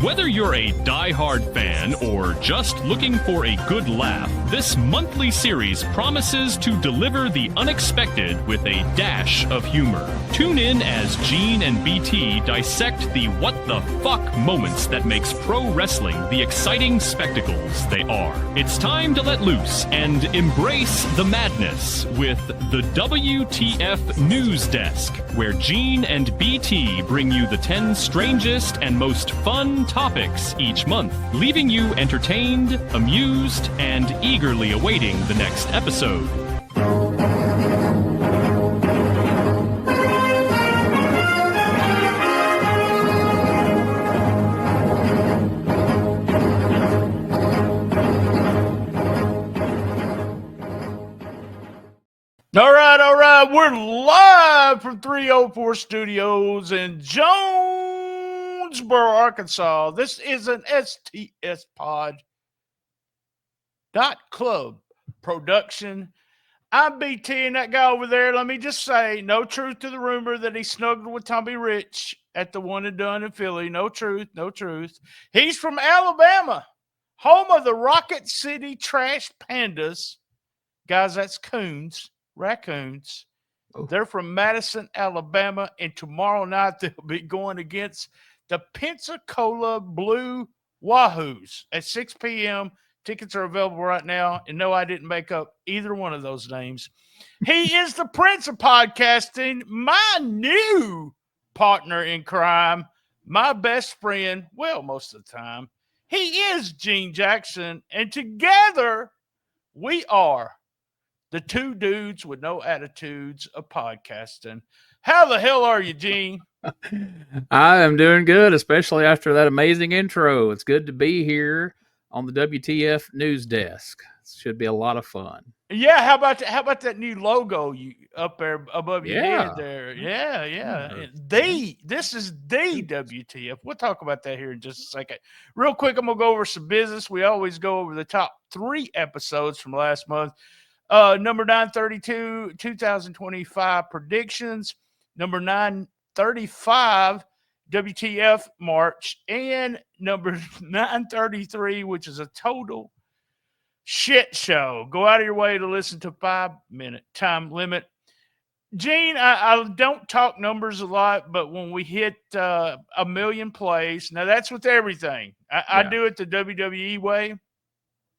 Whether you're a die-hard fan or just looking for a good laugh, this monthly series promises to deliver the unexpected with a dash of humor. Tune in as Gene and BT dissect the what-the-fuck moments that makes pro wrestling the exciting spectacles they are. It's time to let loose and embrace the madness with the WTF News Desk, where Gene and BT bring you the 10 strangest and most fun topics each month, leaving you entertained, amused, and eagerly awaiting the next episode. All right. We're live from 304 Studios in Jonesboro, Arkansas. This is an STSpod.club production. I'm BT, and that guy over there, let me just say, no truth to the rumor that he snuggled with Tommy Rich at the One and Done in Philly. No truth. He's from Alabama, home of the Rocket City Trash Pandas. Guys, that's raccoons. Oh. They're from Madison, Alabama, and tomorrow night they'll be going against the Pensacola Blue Wahoos at 6 p.m. Tickets are available right now, and no, I didn't make up either one of those names. He is the Prince of Podcasting, my new partner in crime, my best friend, well, most of the time. He is Gene Jackson, and together we are the two dudes with no attitudes of podcasting. How the hell are you, Gene? I am doing good, especially after that amazing intro. It's good to be here on the WTF News Desk. It should be a lot of fun. Yeah, how about that new logo you up there above your head there? Yeah. This is the WTF. We'll talk about that here in just a second. Real quick, I'm gonna go over some business. We always go over the top 3 episodes from last month. Number 932, 2025 predictions. Number 935, WTF March. And number 933, which is a total shit show. Go out of your way to listen to 5-minute time limit. Gene, I don't talk numbers a lot, but when we hit 1 million plays, now that's with everything. I do it the WWE way.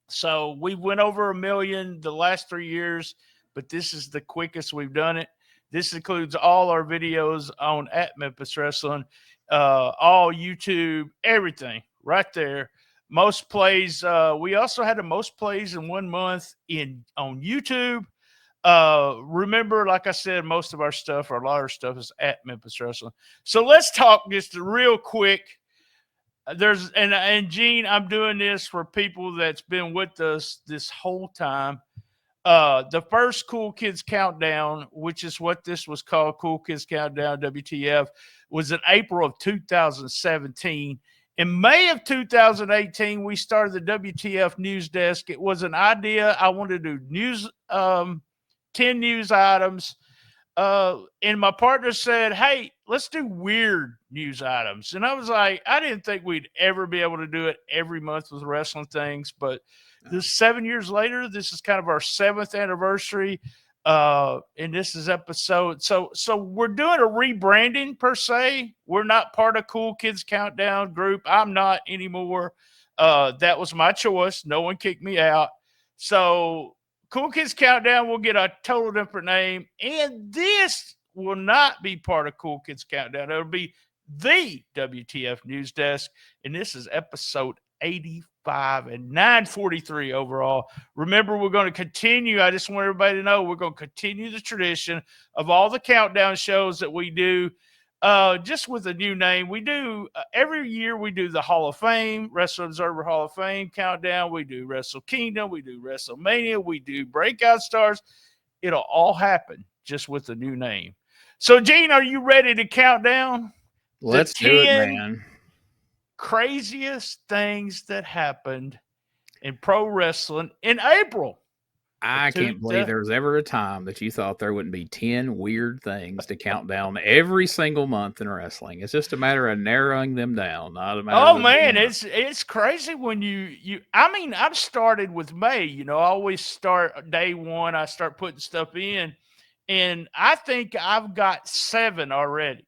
So we went over 1 million the last 3 years, but this is the quickest we've done it. This includes all our videos on at Memphis Wrestling, all YouTube, everything right there. Most plays. We also had the most plays in 1 month on YouTube. Remember, like I said, most of our stuff, or a lot of our stuff, is at Memphis Wrestling. So let's talk just real quick. And Gene, I'm doing this for people that's been with us this whole time. The first Cool Kids Countdown, which is what this was called, Cool Kids Countdown, WTF, was in April of 2017. In May of 2018, we started the WTF News Desk. It was an idea. I wanted to do news, 10 news items. And my partner said, hey, let's do weird news items. And I was like, I didn't think we'd ever be able to do it every month with wrestling things. But this 7 years later, this is kind of our 7th anniversary. And this is episode. So we're doing a rebranding per se. We're not part of Cool Kids Countdown group. I'm not anymore. That was my choice. No one kicked me out. So Cool Kids Countdown will get a total different name, and this will not be part of Cool Kids Countdown. It'll be the WTF News Desk, and this is episode 85 and 943 overall. Remember, we're going to continue. I just want everybody to know we're going to continue the tradition of all the countdown shows that we do. Just with a new name. We do every year we do the Hall of Fame, Wrestle Observer Hall of Fame countdown. We do Wrestle Kingdom. We do WrestleMania. We do Breakout Stars. It'll all happen just with a new name. So, Gene, are you ready to count down? Let's do it, man. Craziest things that happened in pro wrestling in April. I can't believe there was ever a time that you thought there wouldn't be 10 weird things to count down every single month in wrestling. It's just a matter of narrowing them down, not a matter Oh of man, it's crazy when I mean, I've started with May, I always start day one, I start putting stuff in, and I think I've got 7 already.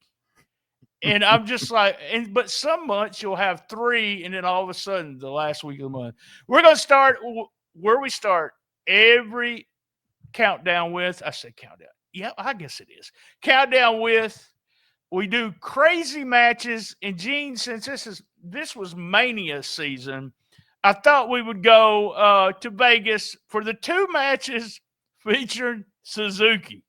And I'm just like, but some months you'll have 3, and then all of a sudden, the last week of the month, we're gonna start where we start every countdown with. I say countdown. Yeah, I guess it is countdown with. We do crazy matches, and Gene, since this was Mania season, I thought we would go to Vegas for the 2 matches featuring Suzuki.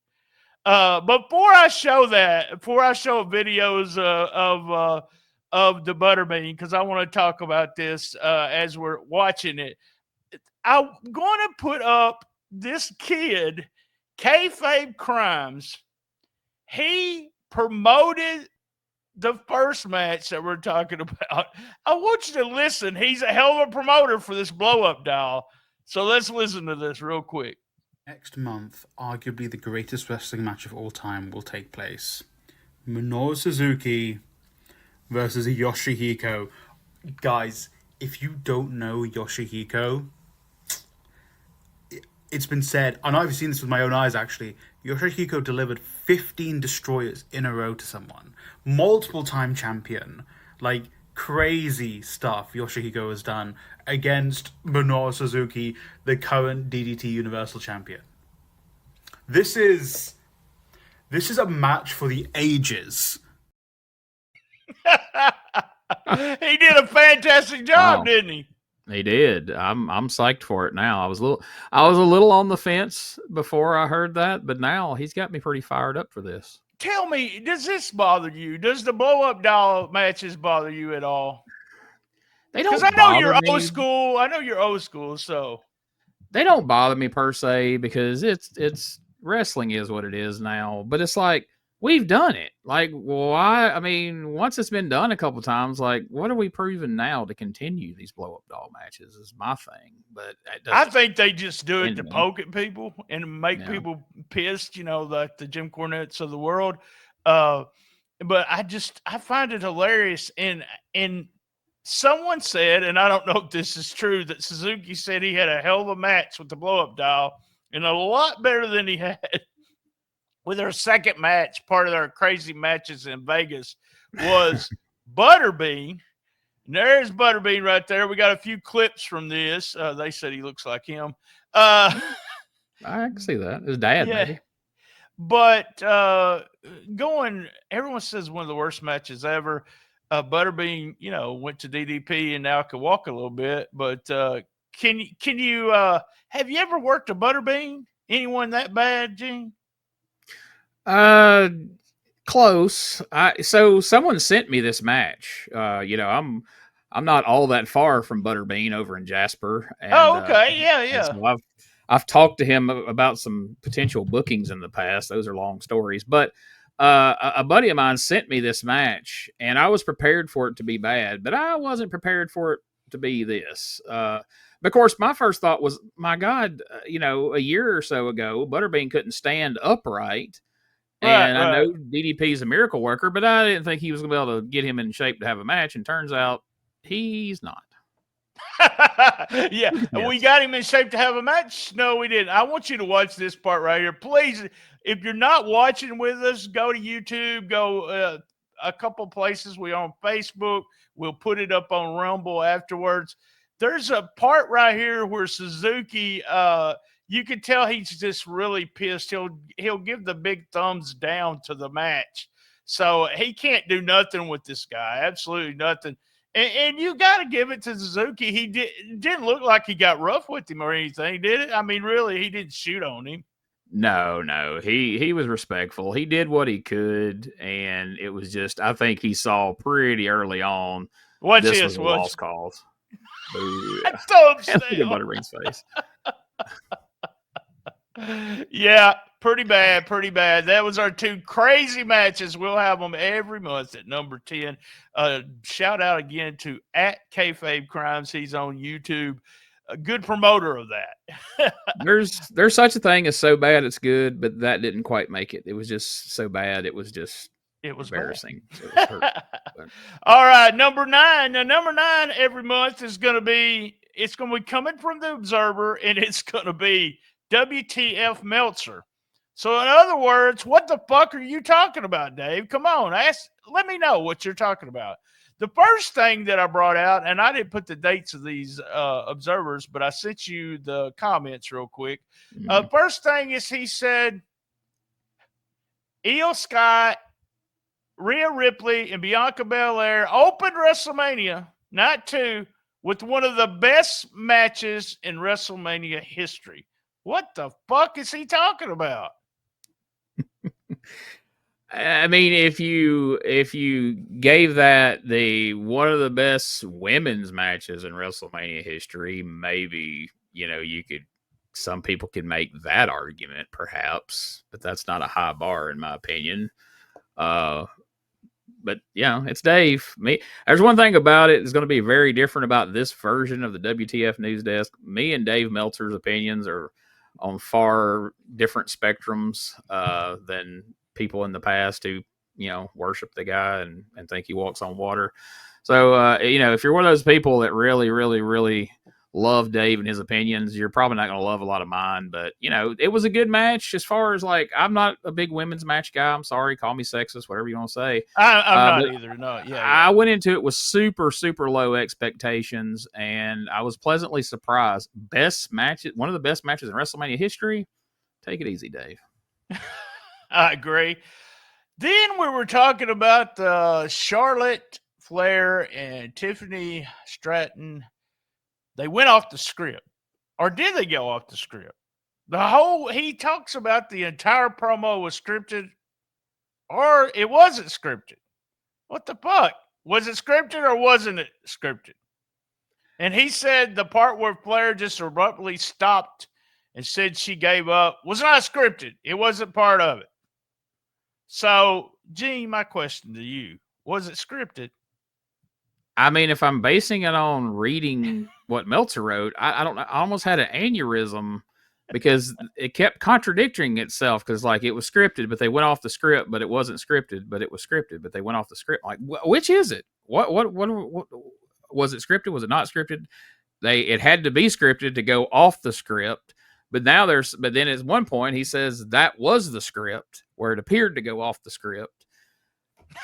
Before I show videos of the Butterbean, because I want to talk about this as we're watching it, I'm going to put up this kid, Kayfabe Crimes. He promoted the first match that we're talking about. I want you to listen. He's a hell of a promoter for this blow-up doll. So let's listen to this real quick. Next month, arguably the greatest wrestling match of all time will take place. Minoru Suzuki versus Yoshihiko. Guys, if you don't know Yoshihiko, it's been said, and I've seen this with my own eyes actually, Yoshihiko delivered 15 destroyers in a row to someone. Multiple time champion. Like, crazy stuff Yoshihiko has done against Minoru Suzuki, the current DDT Universal Champion. This is a match for the ages. He did a fantastic job, didn't he? He did. I'm psyched for it now. I was a little on the fence before I heard that, but now he's got me pretty fired up for this. Tell me, does this bother you? Does the blow-up doll matches bother you at all? They don't. Because I know you're old school. I know you're old school, so they don't bother me per se because it's wrestling is what it is now. But it's like we've done it. Like, why? I mean, once it's been done a couple times, like, what are we proving now to continue these blow-up doll matches? Is my thing. But I think they just do it to poke at people and make people pissed. Like the Jim Cornettes of the world. But I find it hilarious. And someone said, and I don't know if this is true, that Suzuki said he had a hell of a match with the blow-up doll and a lot better than he had with our second match. Part of our crazy matches in Vegas was Butterbean. And there's Butterbean right there. We got a few clips from this. They said he looks like him. I can see that. His dad, maybe. But everyone says one of the worst matches ever. Butterbean, went to DDP and now can walk a little bit. But can you have you ever worked a Butterbean? Anyone that bad, Gene? Close. So someone sent me this match. I'm not all that far from Butterbean over in Jasper. And, okay. Yeah. So I've talked to him about some potential bookings in the past. Those are long stories, but a buddy of mine sent me this match, and I was prepared for it to be bad, but I wasn't prepared for it to be this. Of course, my first thought was, my God, a year or so ago, Butterbean couldn't stand upright. And I know DDP's a miracle worker, but I didn't think he was going to be able to get him in shape to have a match. And turns out he's not. Yeah. We got him in shape to have a match. No, we didn't. I want you to watch this part right here. Please, if you're not watching with us, go to YouTube, go a couple places. We're on Facebook. We'll put it up on Rumble afterwards. There's a part right here where Suzuki, you can tell he's just really pissed. He'll give the big thumbs down to the match. So he can't do nothing with this guy. Absolutely nothing. And you got to give it to Suzuki. He didn't look like he got rough with him or anything, did it? I mean, really, he didn't shoot on him. No. He was respectful. He did what he could, and it was just, I think he saw pretty early on. Watch this this. was a lost cause. Ooh, yeah. Thumbs Look down. at Butterbean's face. Yeah, pretty bad. That was our 2 crazy matches. We'll have them every month at number 10. Shout out again to @KayfabeCrimes. He's on YouTube. a good promoter of that. There's such a thing as so bad it's good, but that didn't quite make it. It was just so bad. It was embarrassing. So it was hurt. All right, number 9. Now, number 9 every month is going to be coming from the Observer, and it's going to be WTF Meltzer. So, in other words, what the fuck are you talking about, Dave? Come on, let me know what you're talking about. The first thing that I brought out, and I didn't put the dates of these observers, but I sent you the comments real quick. First thing is he said, Io Sky, Rhea Ripley, and Bianca Belair opened WrestleMania Night 2 with one of the best matches in WrestleMania history. What the fuck is he talking about? I mean, if you gave that the one of the best women's matches in WrestleMania history, maybe some people could make that argument, perhaps, but that's not a high bar in my opinion. But it's Dave. There's one thing about it that's going to be very different about this version of the WTF News Desk. Me and Dave Meltzer's opinions are on far different spectrums than people in the past who worship the guy and think he walks on water. So if you're one of those people that really, really, really love Dave and his opinions, you're probably not going to love a lot of mine. But it was a good match. As far as I'm not a big women's match guy. I'm sorry, call me sexist, whatever you want to say. I'm not either. No, yeah. I went into it with super, super low expectations, and I was pleasantly surprised. Best matches, one of the best matches in WrestleMania history. Take it easy, Dave. I agree. Then we were talking about Charlotte Flair and Tiffany Stratton. They went off the script. Or did they go off the script? He talks about the entire promo was scripted or it wasn't scripted. What the fuck? Was it scripted or wasn't it scripted? And he said the part where Flair just abruptly stopped and said she gave up was not scripted. It wasn't part of it. So, Gene, my question to you, was it scripted? I mean, if I'm basing it on reading what Meltzer wrote, I don't know. I almost had an aneurysm because it kept contradicting itself because, it was scripted, but they went off the script, but it wasn't scripted, but it was scripted, but they went off the script. Which is it? What was it scripted? Was it not scripted? It had to be scripted to go off the script. But then at one point he says that was the script where it appeared to go off the script.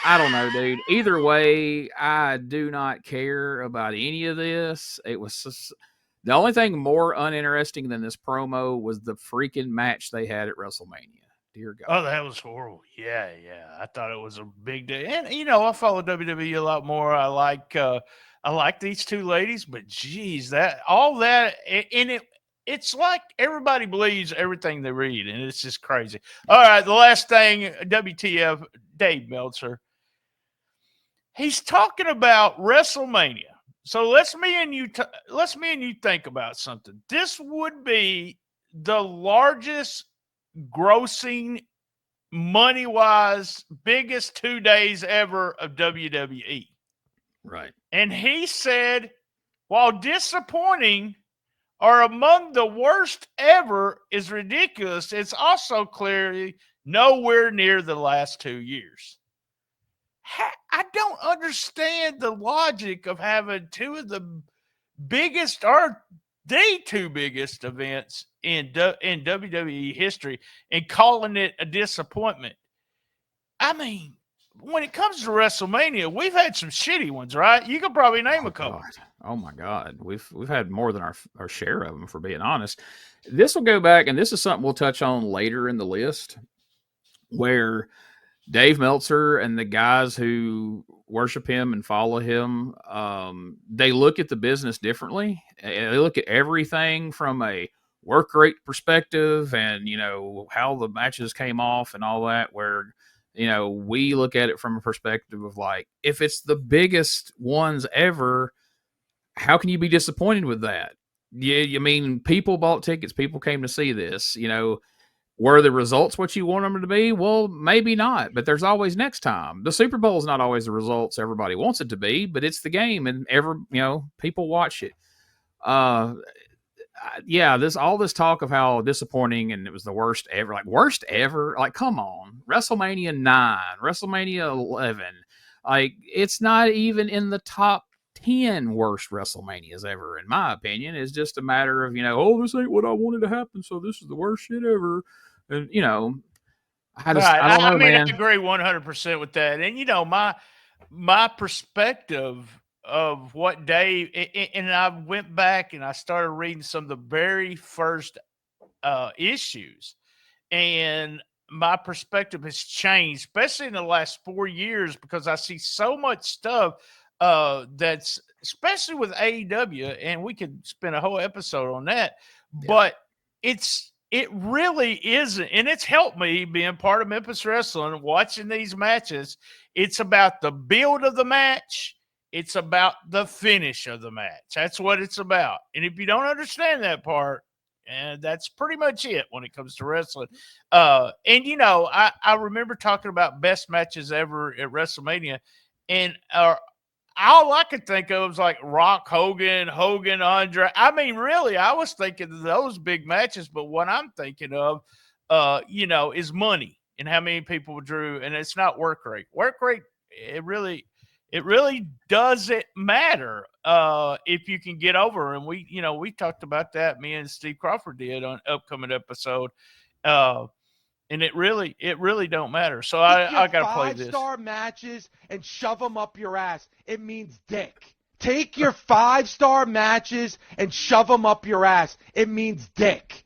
I don't know, dude. Either way, I do not care about any of this. It was the only thing more uninteresting than this promo was the freaking match they had at WrestleMania. Dear God. Oh, that was horrible. Yeah. I thought it was a big deal. And I follow WWE a lot more. I like these two ladies, but geez, it's like everybody believes everything they read, and it's just crazy. All right, the last thing, WTF, Dave Meltzer. He's talking about WrestleMania. So let's me and you think about something. This would be the largest grossing, money-wise, biggest 2 days ever of WWE. Right. And he said, while disappointing, are among the worst ever is ridiculous. It's also clearly nowhere near the last 2 years. I don't understand the logic of having two of the biggest or the two biggest events in WWE history and calling it a disappointment. I mean, when it comes to WrestleMania, we've had some shitty ones, right? You could probably name a couple. God. Oh my God, we've had more than our share of them, for being honest. This will go back, and this is something we'll touch on later in the list, where Dave Meltzer and the guys who worship him and follow him, they look at the business differently. They look at everything from a work rate perspective, and how the matches came off and all that, where we look at it from a perspective of if it's the biggest ones ever, how can you be disappointed with that? Yeah, I mean, people bought tickets, people came to see this. Were the results what you want them to be? Well, maybe not, but there's always next time. The Super Bowl is not always the results everybody wants it to be, but it's the game, and people watch it. yeah, all this talk of how disappointing and it was the worst ever. Like worst ever. Like come on, WrestleMania 9, WrestleMania 11. Like it's not even in the top 10 worst WrestleManias ever, in my opinion. It's just a matter of, oh, this ain't what I wanted to happen, so this is the worst shit ever. And, I don't know, man. I agree 100% with that. And, my perspective of what Dave, and I went back and I started reading some of the very first issues, and my perspective has changed, especially in the last 4 years, because I see so much stuff that's, especially with AEW, and we could spend a whole episode on that, but it really isn't, and it's helped me being part of Memphis Wrestling, watching these matches. It's about the build of the match. It's about the finish of the match. That's what it's about. And if you don't understand that part, and that's pretty much it when it comes to wrestling. I remember talking about best matches ever at WrestleMania, and all I could think of was like Rock, Hogan, Andre. I mean, really, I was thinking of those big matches, but what I'm thinking of, is money and how many people drew, and it's not work rate. Work rate, it really doesn't matter if you can get over. And we talked about that. Me and Steve Crawford did on an upcoming episode. And it really don't matter. So I got to play this. 5-star matches and shove them up your ass. It means dick. Take your 5-star matches and shove them up your ass. It means dick.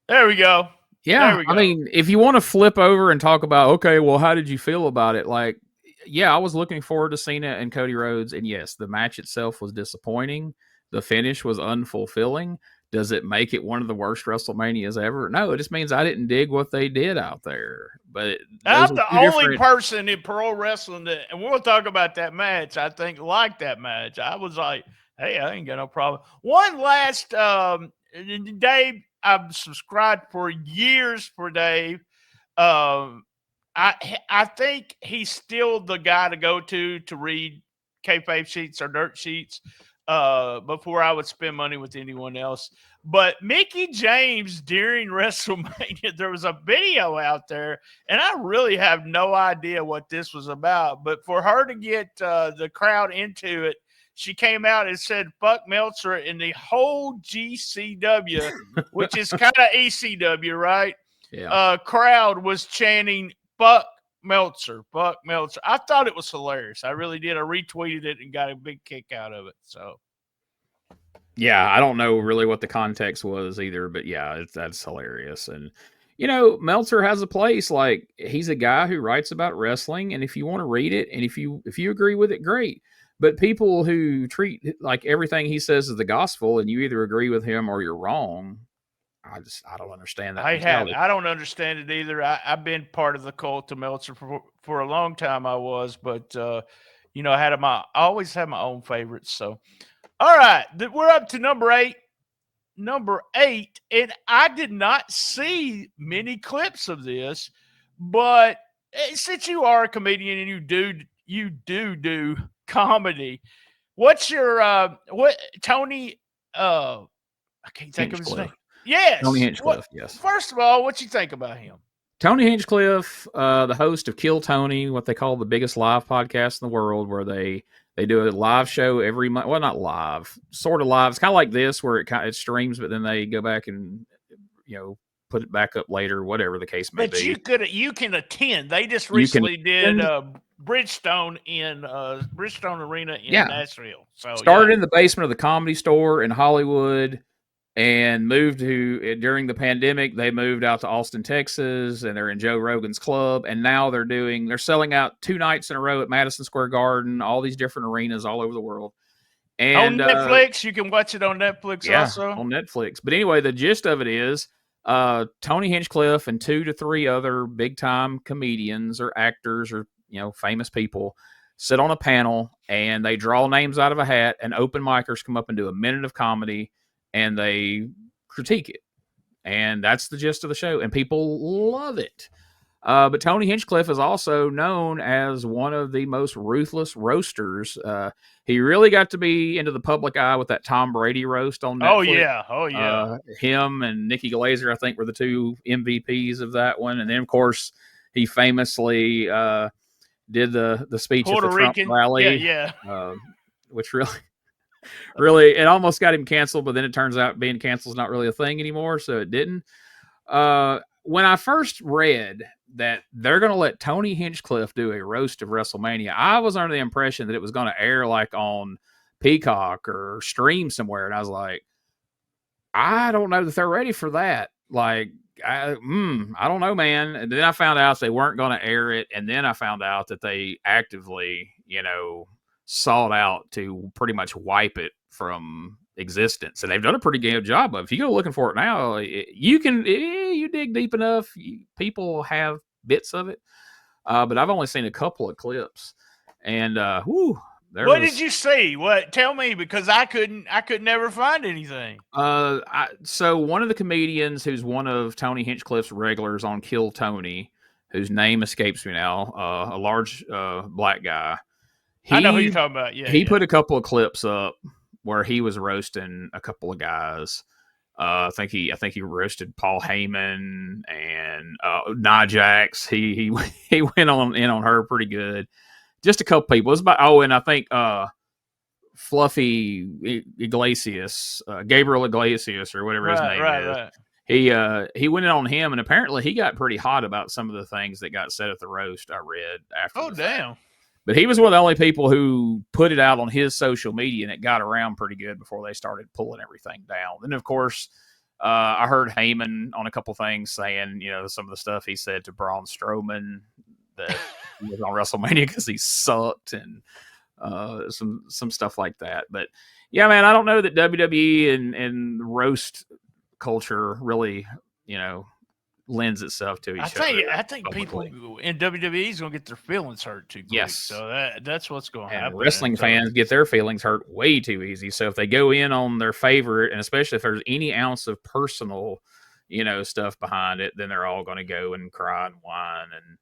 There we go. Yeah, there we go. I mean, if you want to flip over and talk about, okay, well, how did you feel about it? Like, yeah, I was looking forward to Cena and Cody Rhodes, and yes, the match itself was disappointing. The finish was unfulfilling. Does it make it one of the worst WrestleManias ever? No, it just means I didn't dig what they did out there. But I'm the only person in pro wrestling that, and we'll talk about that match, I think, like that match. I was like, hey, I ain't got no problem. One last, Dave, I've subscribed for years for Dave. I think he's still the guy to go to read kayfabe sheets or dirt sheets before I would spend money with anyone else. But Mickie James during WrestleMania, there was a video out there, and I really have no idea what this was about. But for her to get the crowd into it, she came out and said, fuck Meltzer, and the whole GCW, which is kind of ECW, right? Yeah. Crowd was chanting, fuck Meltzer, fuck Meltzer. I thought it was hilarious. I really did. I retweeted it and got a big kick out of it. So, yeah, I don't know really what the context was either, but yeah, that's hilarious. And Meltzer has a place. Like, he's a guy who writes about wrestling, and if you want to read it, and if you agree with it, great. But people who treat like everything he says is the gospel, and you either agree with him or you're wrong, I don't understand that. I don't understand it either. I've been part of the cult of Meltzer for a long time. I was, but I always had my own favorites. So, all right, we're up to number 8. Number 8, and I did not see many clips of this, but since you are a comedian and you do comedy, what's your Tony? I can't think of his name. Yes. Tony Hinchcliffe, yes. First of all, what you think about him? Tony Hinchcliffe, the host of Kill Tony, what they call the biggest live podcast in the world, where they do a live show every month. Well, not live, sort of live. It's kind of like this, where it streams, but then they go back and put it back up later, whatever the case may be. But you can attend. They just recently did Bridgestone Arena in Nashville. So started in the basement of the Comedy Store in Hollywood. And moved during the pandemic, they moved out to Austin, Texas, and they're in Joe Rogan's club. And now they're selling out 2 nights in a row at Madison Square Garden, all these different arenas all over the world. And on Netflix, you can watch it on Netflix also. On Netflix. But anyway, the gist of it is Tony Hinchcliffe and 2 to 3 other big time comedians or actors or famous people sit on a panel and they draw names out of a hat, and open micers come up and do a minute of comedy. And they critique it. And that's the gist of the show. And people love it. But Tony Hinchcliffe is also known as one of the most ruthless roasters. He really got to be into the public eye with that Tom Brady roast on Netflix. Oh yeah. Him and Nikki Glazer, I think, were the two MVPs of that one. And then, of course, he famously did the speech Puerto at the Trump Rican rally, yeah. Which really, it almost got him canceled. But then it turns out being canceled is not really a thing anymore, so it didn't. When I first read that they're going to let Tony Hinchcliffe do a roast of WrestleMania, I was under the impression that it was going to air like on Peacock or stream somewhere. And I was like, I don't know that they're ready for that. Like, I don't know, man. And then I found out they weren't going to air it. And then I found out that they actively, sought out to pretty much wipe it from existence. And they've done a pretty good job of it. If you go looking for it now, you can, you dig deep enough, people have bits of it. But I've only seen a couple of clips. And, what did you see? What? Tell me, because I could never find anything. So one of the comedians who's one of Tony Hinchcliffe's regulars on Kill Tony, whose name escapes me now, a large black guy. I know who you're talking about. Yeah, he put a couple of clips up where he was roasting a couple of guys. I think he roasted Paul Heyman and Nia Jax. He went in on her pretty good. Just a couple people. It was about and I think Fluffy Iglesias, Gabriel Iglesias, or whatever his name is. Right. He went in on him, and apparently he got pretty hot about some of the things that got said at the roast. I read after. Oh, damn! But he was one of the only people who put it out on his social media, and it got around pretty good before they started pulling everything down. And of course, I heard Heyman on a couple things saying, some of the stuff he said to Braun Strowman that he was on WrestleMania because he sucked, and some stuff like that. But yeah, man, I don't know that WWE and roast culture really, lends itself to each other. I think people in WWE is going to get their feelings hurt too quick. Yes. So that's what's going to happen. Wrestling fans get their feelings hurt way too easy. So if they go in on their favorite, and especially if there's any ounce of personal, stuff behind it, then they're all going to go and cry and whine and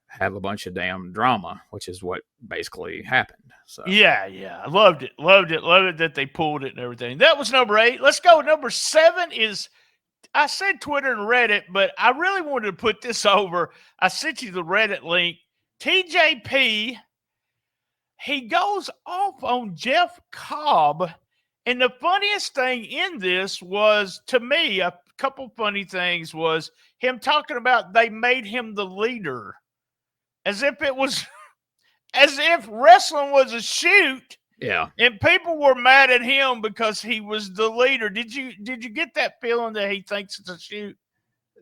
have a bunch of damn drama, which is what basically happened. So yeah, I loved it that they pulled it and everything. That was number 8. Let's go. Number 7 is, I said Twitter and Reddit, but I really wanted to put this over. I sent you the Reddit link. TJP, he goes off on Jeff Cobb, and the funniest thing in this was, to me, a couple funny things was him talking about they made him the leader. As if wrestling was a shoot. Yeah. And people were mad at him because he was the leader. Did you get that feeling that he thinks it's a shoot?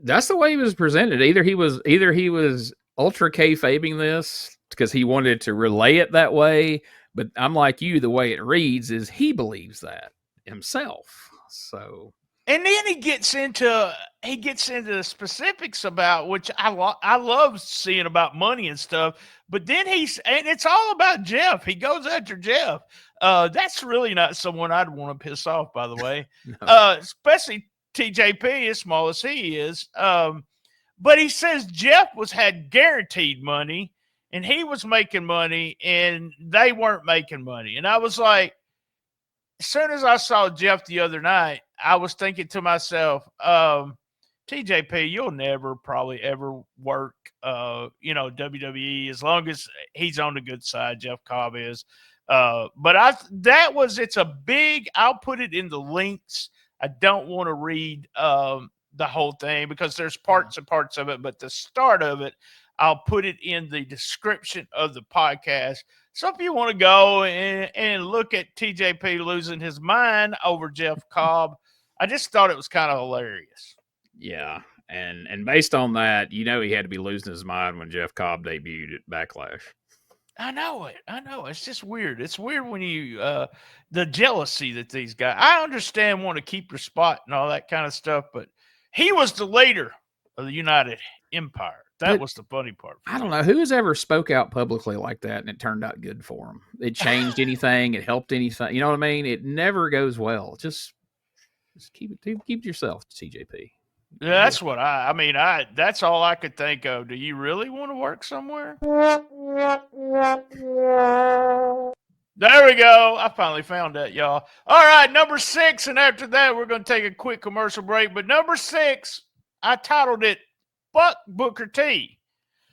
That's the way he was presented. Either he was ultra kayfabing this because he wanted to relay it that way, but I'm like you, the way it reads is he believes that himself. So, and then he gets into the specifics about, which I love seeing about money and stuff. But then and it's all about Jeff. He goes after Jeff. That's really not someone I'd want to piss off, by the way. No. Especially TJP, as small as he is. But he says Jeff had guaranteed money, and he was making money, and they weren't making money. And I was like, as soon as I saw Jeff the other night, I was thinking to myself, TJP, you'll never probably ever work, WWE as long as he's on the good side. Jeff Cobb is. But it's a big, I'll put it in the links. I don't want to read the whole thing because there's parts and parts of it, but the start of it, I'll put it in the description of the podcast. So if you want to go and look at TJP losing his mind over Jeff Cobb, I just thought it was kind of hilarious. Yeah. And based on that, he had to be losing his mind when Jeff Cobb debuted at Backlash. I know it. It's just weird. It's weird when you the jealousy that these guys. I understand want to keep your spot and all that kind of stuff, but he was the leader of the United Empire. That was the funny part. I don't know who has ever spoke out publicly like that and it turned out good for him. It changed anything. It helped anything. You know what I mean? It never goes well. Just keep it yourself, TJP. That's what that's all I could think of. Do you really want to work somewhere? There we go. I finally found that, y'all. All right, number 6, and after that, we're going to take a quick commercial break. But number 6, I titled it "Fuck Booker T."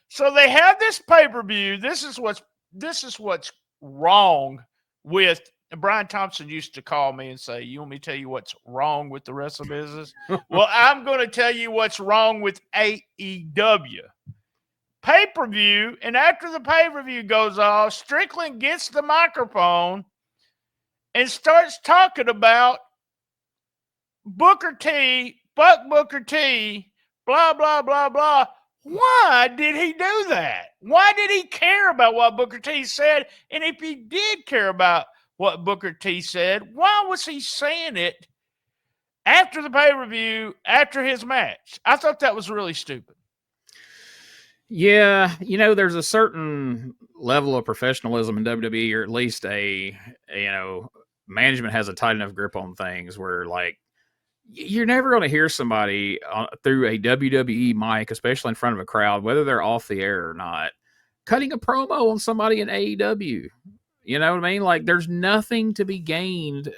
So they have this pay-per-view. This is what's wrong with. Brian Thompson used to call me and say, "You want me to tell you what's wrong with the wrestling business?" Well, I'm going to tell you what's wrong with AEW. Pay-per-view, and after the pay-per-view goes off, Strickland gets the microphone and starts talking about Booker T, fuck Booker T, blah, blah, blah, blah. Why did he do that? Why did he care about what Booker T said? And if he did care about what Booker T said, why was he saying it after the pay-per-view, after his match? I thought that was really stupid. Yeah, there's a certain level of professionalism in WWE, or at least management has a tight enough grip on things where, like, you're never going to hear somebody through a WWE mic, especially in front of a crowd, whether they're off the air or not, cutting a promo on somebody in AEW. You know what I mean? Like, there's nothing to be gained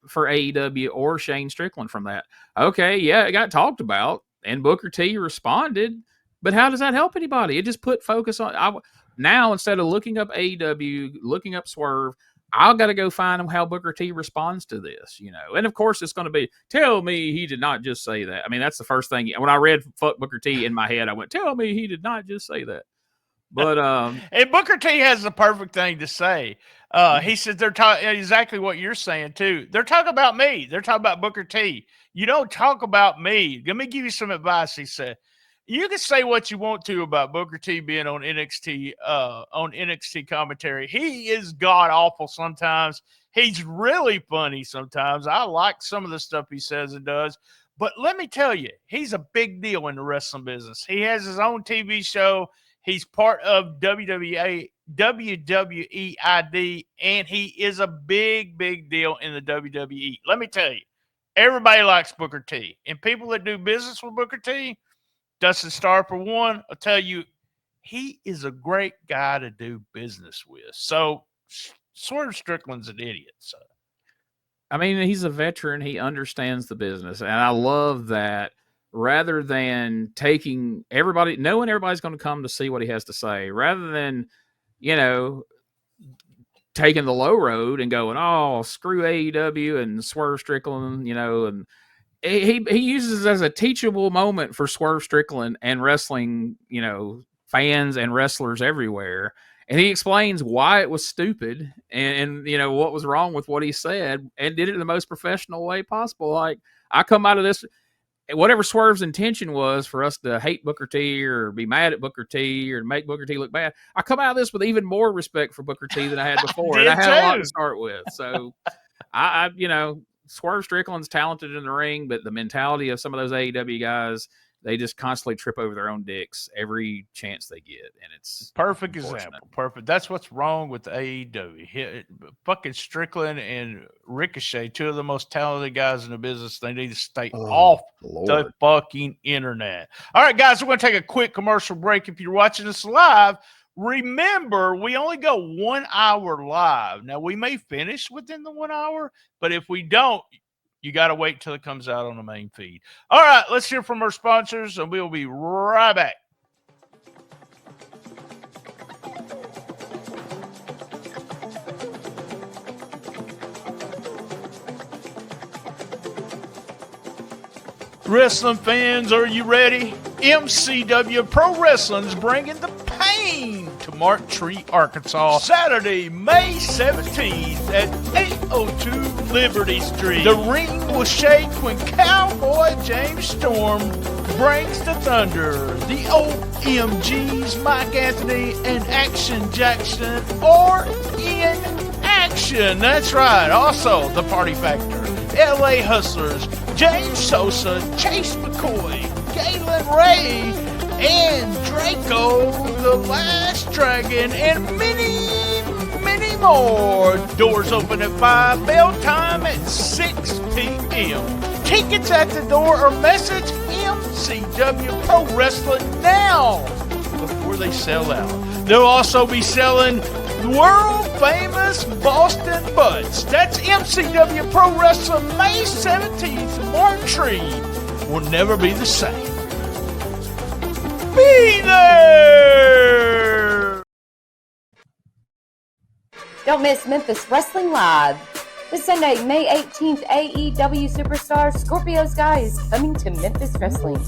for AEW or Shane Strickland from that. Okay, yeah, it got talked about, and Booker T responded. But how does that help anybody? It just put focus on now, instead of looking up AEW, looking up Swerve, I've got to go find how Booker T responds to this, And of course, it's going to be, tell me he did not just say that. I mean, that's the first thing. When I read "fuck Booker T" in my head, I went, tell me he did not just say that. But and Booker T has the perfect thing to say. He says they're talking exactly what you're saying too. They're talking about me. They're talking about Booker T. You don't talk about me. Let me give you some advice. He said, you can say what you want to about Booker T being on NXT commentary. He is god awful sometimes. He's really funny sometimes. I like some of the stuff he says and does. But let me tell you, he's a big deal in the wrestling business. He has his own TV show. He's part of WWE ID, and he is a big, big deal in the WWE. Let me tell you, everybody likes Booker T. And people that do business with Booker T, Dustin Starr, for one, I'll tell you, he is a great guy to do business with. So Swerve Strickland's an idiot. So, I mean, he's a veteran. He understands the business. And I love that, rather than knowing everybody's going to come to see what he has to say, rather than, taking the low road and going, oh, screw AEW and Swerve Strickland, and he uses it as a teachable moment for Swerve Strickland and wrestling, fans and wrestlers everywhere. And he explains why it was stupid and what was wrong with what he said, and did it in the most professional way possible. Like, I come out of this, whatever Swerve's intention was for us to hate Booker T or be mad at Booker T or make Booker T look bad, I come out of this with even more respect for Booker T than I had before. And I had a lot to start with. So I Swerve Strickland's talented in the ring, but the mentality of some of those AEW guys, they just constantly trip over their own dicks every chance they get, and it's perfect example. Perfect. That's what's wrong with the AEW. Fucking Strickland and Ricochet, two of the most talented guys in the business. They need to stay off the fucking internet. All right, guys, we're going to take a quick commercial break. If you're watching us live, remember, we only go 1 hour live. Now, we may finish within the 1 hour, but if we don't, you got to wait till it comes out on the main feed. All right, let's hear from our sponsors, and we'll be right back. Wrestling fans, are you ready? MCW Pro Wrestling's bringing the pain to Mark Tree, Arkansas, Saturday, May 17th at 802 Liberty Street. The ring will shake when Cowboy James Storm brings the thunder. The OMGs, Mike Anthony and Action Jackson, are in action. That's right. Also, the Party Factor, LA Hustlers, James Sosa, Chase McCoy, Galen Ray, and Draco the Last Dragon, and many, many more. Doors open at 5, bell time at 6 p.m. Tickets at the door or message MCW Pro Wrestling now before they sell out. They'll also be selling world famous Boston Butts. That's MCW Pro Wrestling May 17th. Marquee will never be the same. Be there! Don't miss Memphis Wrestling Live. This Sunday, May 18th, AEW superstar Scorpio Sky is coming to Memphis Wrestling.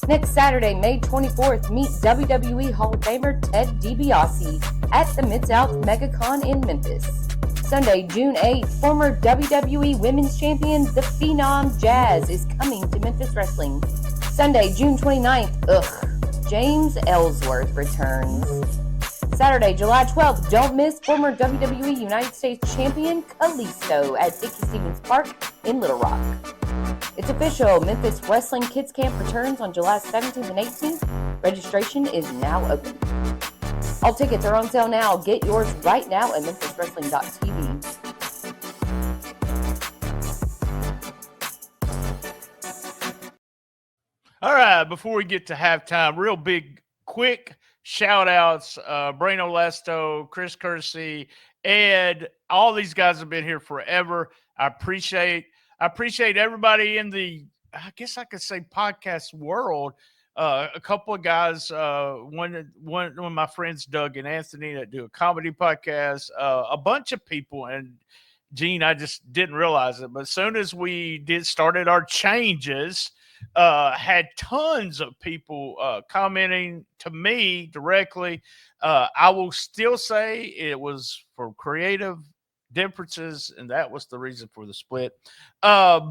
Next Saturday, May 24th, meet WWE Hall of Famer Ted DiBiase at the Mid-South MegaCon in Memphis. Sunday, June 8th, former WWE Women's Champion The Phenom Jazz is coming to Memphis Wrestling. Sunday, June 29th, James Ellsworth returns. Saturday, July 12th, don't miss former WWE United States Champion Kalisto at Dickie Stevens Park in Little Rock. It's official, Memphis Wrestling Kids Camp returns on July 17th and 18th. Registration is now open. All tickets are on sale now. Get yours right now at memphiswrestling.tv. All right, before we get to halftime, real big, quick shout-outs. Brano Lesto, Chris Kersey, Ed, all these guys have been here forever. I appreciate everybody in the, I guess I could say, podcast world. A couple of guys, one of my friends, Doug and Anthony, that do a comedy podcast, a bunch of people, and Gene, I just didn't realize it, but as soon as we started our changes, had tons of people commenting to me directly. I will still say it was for creative differences, and that was the reason for the split.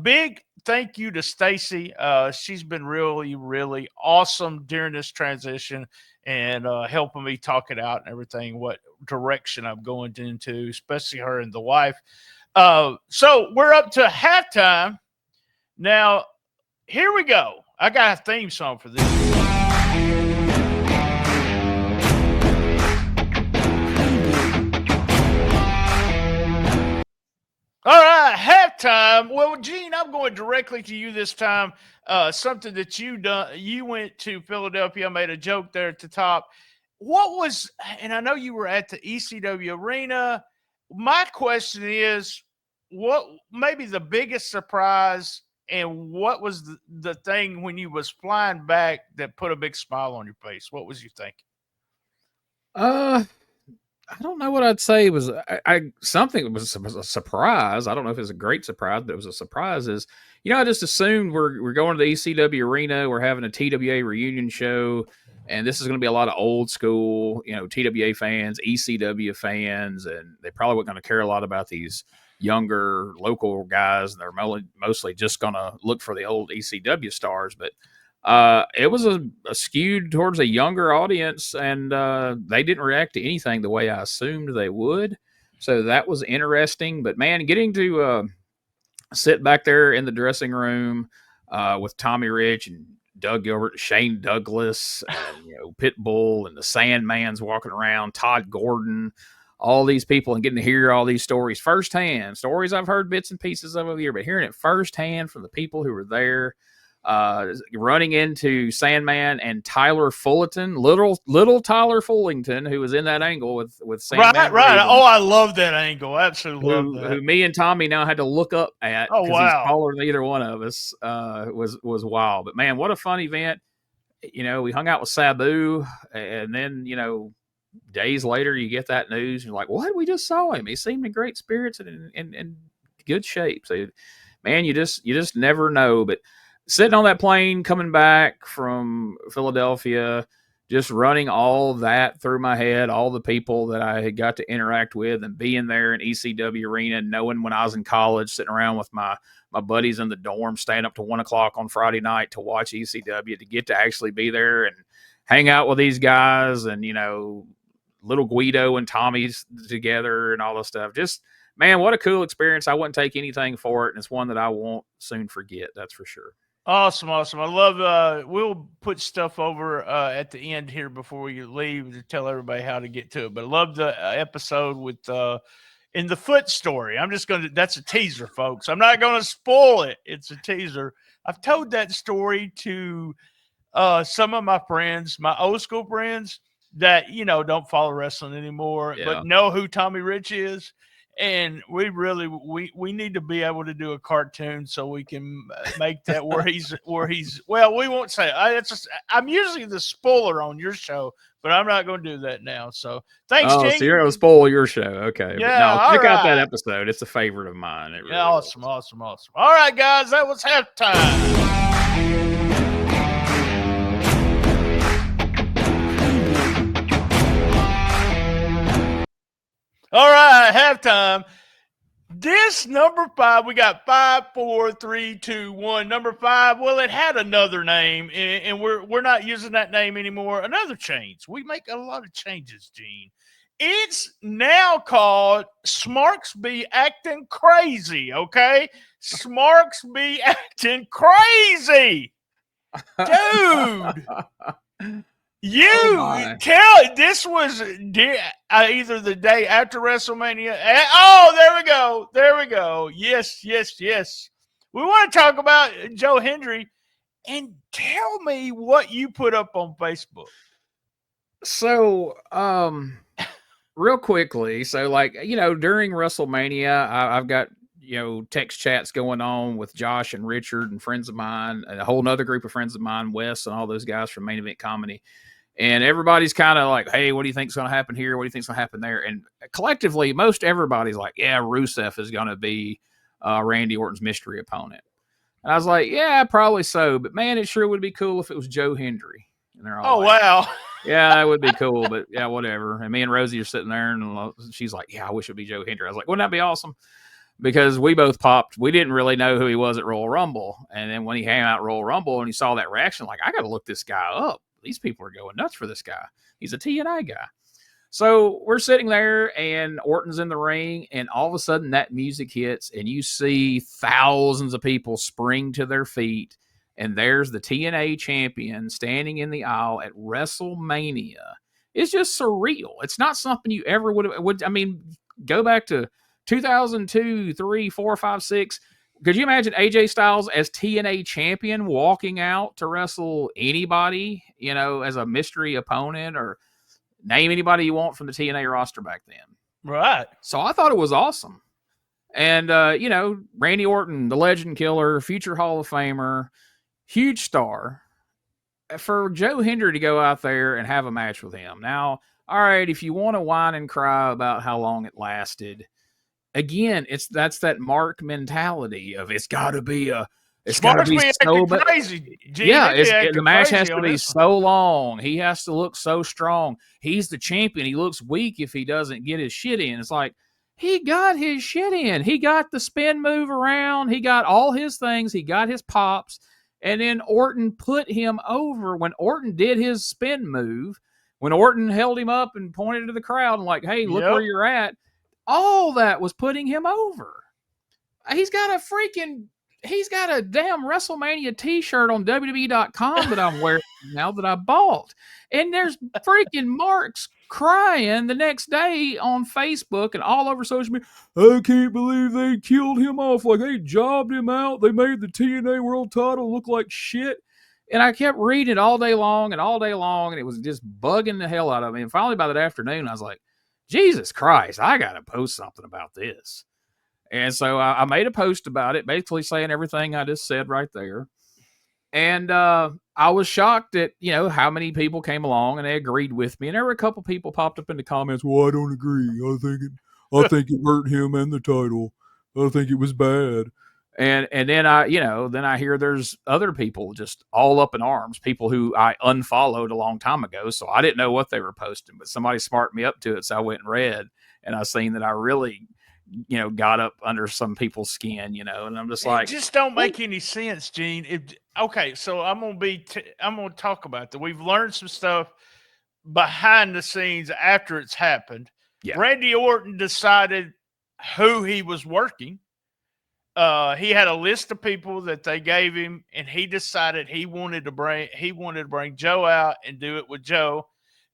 Big thank you to Stacy. She's been really, really awesome during this transition and helping me talk it out and everything, what direction I'm going into, especially her and the wife. So we're up to halftime. Now, here we go. I got a theme song for this. All right, halftime. Well, Gene, I'm going directly to you this time. Something that you went to Philadelphia, made a joke there at the top. What was, and I know you were at the ECW arena. My question is, what maybe the biggest surprise, and what was the thing when you was flying back that put a big smile on your face? What was you thinking? I don't know what I'd say was something that was a surprise. I don't know if it was a great surprise, but it was a surprise. Is, I just assumed we're going to the ECW arena. We're having a TWA reunion show, and this is going to be a lot of old school, TWA fans, ECW fans, and they probably weren't going to care a lot about these younger local guys. They're mostly just going to look for the old ECW stars, but it was a skewed towards a younger audience, and they didn't react to anything the way I assumed they would. So that was interesting. But man, getting to sit back there in the dressing room with Tommy Rich and Doug Gilbert, Shane Douglas, and, Pitbull, and the Sandman's walking around, Todd Gordon, all these people, and getting to hear all these stories firsthand. Stories I've heard bits and pieces of over the year, but hearing it firsthand from the people who were there. Running into Sandman and Tyler Fullerton, little Tyler Fullington, who was in that angle with Sandman. Right. Oh, I love that angle. Absolutely love that. Who me and Tommy now had to look up at. Oh, wow. He's taller than either one of us. Was wild. But man, what a fun event. We hung out with Sabu, and then, days later you get that news, and you're like, what? We just saw him. He seemed in great spirits and in good shape. So, man, you just never know. But sitting on that plane, coming back from Philadelphia, just running all that through my head, all the people that I had got to interact with, and being there in ECW arena, knowing when I was in college, sitting around with my buddies in the dorm, staying up to 1 o'clock on Friday night to watch ECW, to get to actually be there and hang out with these guys, and, little Guido and Tommy's together and all this stuff. Just, man, what a cool experience. I wouldn't take anything for it, and it's one that I won't soon forget. That's for sure. Awesome. I love, we'll put stuff over at the end here before we leave to tell everybody how to get to it. But I love the episode with in the foot story. That's a teaser, folks. I'm not going to spoil it. It's a teaser. I've told that story to some of my friends, my old school friends that, don't follow wrestling anymore, but know who Tommy Rich is. And we really, we need to be able to do a cartoon so we can make that where he's, well, we won't say, I'm usually the spoiler on your show, but I'm not going to do that now. So thanks, Gene. So you're going to spoil your show. Okay. Yeah. But no, check out that episode. It's a favorite of mine. It really awesome. All right, guys, that was halftime. All right, halftime. This number 5, we got 5, 4, 3, 2, 1. Number 5, well, it had another name, and we're not using that name anymore. Another change. We make a lot of changes, Gene. It's now called Smarks Be Acting Crazy, okay? Smarks Be Acting Crazy. Dude. This was either the day after WrestleMania. There we go. Yes. We want to talk about Joe Hendry, and tell me what you put up on Facebook. So, real quickly, so during WrestleMania, I've got text chats going on with Josh and Richard and friends of mine, and a whole nother group of friends of mine, Wes and all those guys from Main Event Comedy. And everybody's kind of like, hey, what do you think's going to happen here? What do you think's going to happen there? And collectively, most everybody's like, yeah, Rusev is going to be Randy Orton's mystery opponent. And I was like, yeah, probably so. But, man, it sure would be cool if it was Joe Hendry. And they're all wow. Yeah, that would be cool. But, yeah, whatever. And me and Rosie are sitting there, and she's like, yeah, I wish it would be Joe Hendry. I was like, wouldn't that be awesome? Because we both popped. We didn't really know who he was at Royal Rumble. And then when he came out at Royal Rumble and he saw that reaction, like, I got to look this guy up. These people are going nuts for this guy. He's a TNA guy. So we're sitting there, and Orton's in the ring, and all of a sudden that music hits, and you see thousands of people spring to their feet, and there's the TNA champion standing in the aisle at WrestleMania. It's just surreal. It's not something you ever would. I mean, go back to 2002, 3, 4, 5, 6. Could you imagine AJ Styles as TNA champion walking out to wrestle anybody, as a mystery opponent, or name anybody you want from the TNA roster back then? Right. So I thought it was awesome. And, Randy Orton, the legend killer, future Hall of Famer, huge star. For Joe Hendry to go out there and have a match with him. Now, all right, if you want to whine and cry about how long it lasted, again, that's that Mark mentality of it's got to be so crazy. Yeah, the match has to be so long. He has to look so strong. He's the champion. He looks weak if he doesn't get his shit in. It's like, he got his shit in. He got the spin move around. He got all his things. He got his pops. And then Orton put him over. When Orton did his spin move, when Orton held him up and pointed to the crowd and like, hey, look where you're at, all that was putting him over. He's got a damn WrestleMania t-shirt on WWE.com that I'm wearing now that I bought. And there's freaking marks crying the next day on Facebook and all over social media. I can't believe they killed him off. Like, they jobbed him out. They made the TNA world title look like shit. And I kept reading it all day long, and it was just bugging the hell out of me. And finally, by that afternoon, I was like, Jesus Christ, I got to post something about this. And so I made a post about it, basically saying everything I just said right there. And I was shocked at, how many people came along and they agreed with me. And there were a couple people popped up in the comments. Well, I don't agree. I think it hurt him and the title. I think it was bad. And then I hear there's other people just all up in arms, people who I unfollowed a long time ago. So I didn't know what they were posting, but somebody smarted me up to it. So I went and read, and I seen that I really, got up under some people's skin, and I'm just like, it just don't make any sense, Gene. Okay. So I'm going to talk about that. We've learned some stuff behind the scenes after it's happened. Yeah. Randy Orton decided who he was working. He had a list of people that they gave him, and he decided he wanted to bring Joe out and do it with Joe.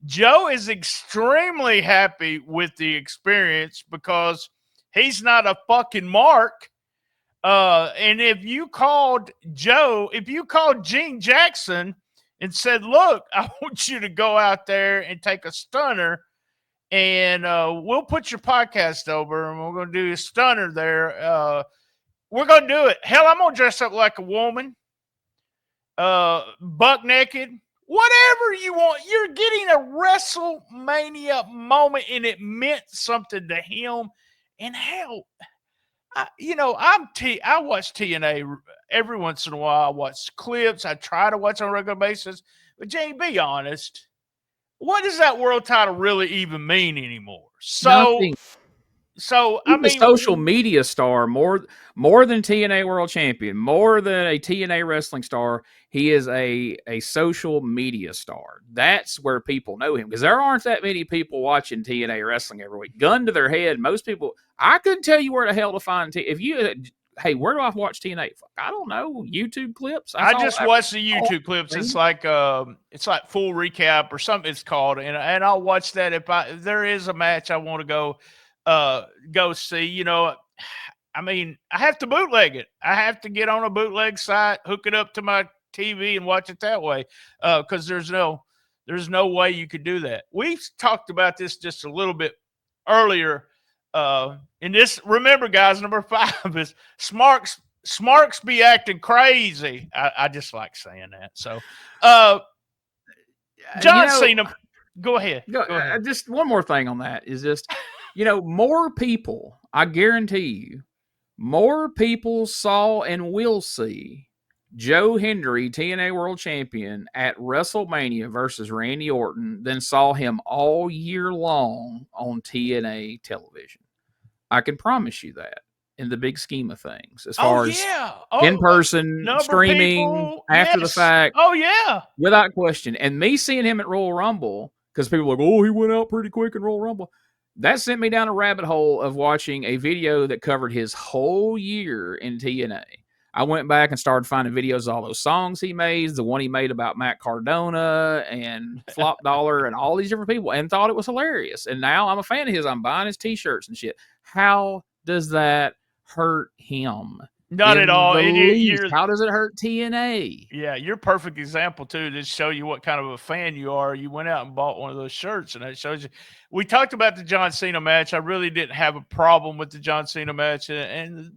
Joe is extremely happy with the experience because he's not a fucking mark. And if you called Gene Jackson and said, look, I want you to go out there and take a stunner, and we'll put your podcast over, and we're going to do a stunner there. We're going to do it. Hell, I'm going to dress up like a woman, buck naked, whatever you want. You're getting a WrestleMania moment, and it meant something to him. And hell, I watch TNA every once in a while. I watch clips. I try to watch on a regular basis. But Jay, be honest, what does that world title really even mean anymore? Nothing. So He's a social media star more than TNA World Champion, more than a TNA wrestling star. He is a social media star. That's where people know him, because there aren't that many people watching TNA wrestling every week. Gun to their head, most people. I couldn't tell you where the hell to find hey, where do I watch TNA? I don't know. YouTube clips. I just watch the YouTube clips. It's like full recap or something it's called, and I'll watch that if there is a match I want to go see. I mean, I have to bootleg it. I have to get on a bootleg site, hook it up to my TV, and watch it that way. Because there's no way you could do that. We've talked about this just a little bit earlier. And this, remember, guys, number 5 is Smarks be acting crazy. I just like saying that. So, John Cena, go ahead. Go ahead. Just one more thing on that is just, more people, I guarantee you, more people saw and will see Joe Hendry, TNA World Champion, at WrestleMania versus Randy Orton than saw him all year long on TNA television. I can promise you that, in the big scheme of things, as far as in-person streaming after the fact. Oh, yeah. Without question. And me seeing him at Royal Rumble, because people are like, oh, he went out pretty quick in Royal Rumble. That sent me down a rabbit hole of watching a video that covered his whole year in TNA. I went back and started finding videos of all those songs he made, the one he made about Matt Cardona and Flop Dollar and all these different people, and thought it was hilarious. And now I'm a fan of his. I'm buying his T-shirts and shit. How does that hurt him? Not at all. How does it hurt TNA? Yeah, you're a perfect example, too, to show you what kind of a fan you are. You went out and bought one of those shirts, and that shows you. We talked about the John Cena match. I really didn't have a problem with the John Cena match, and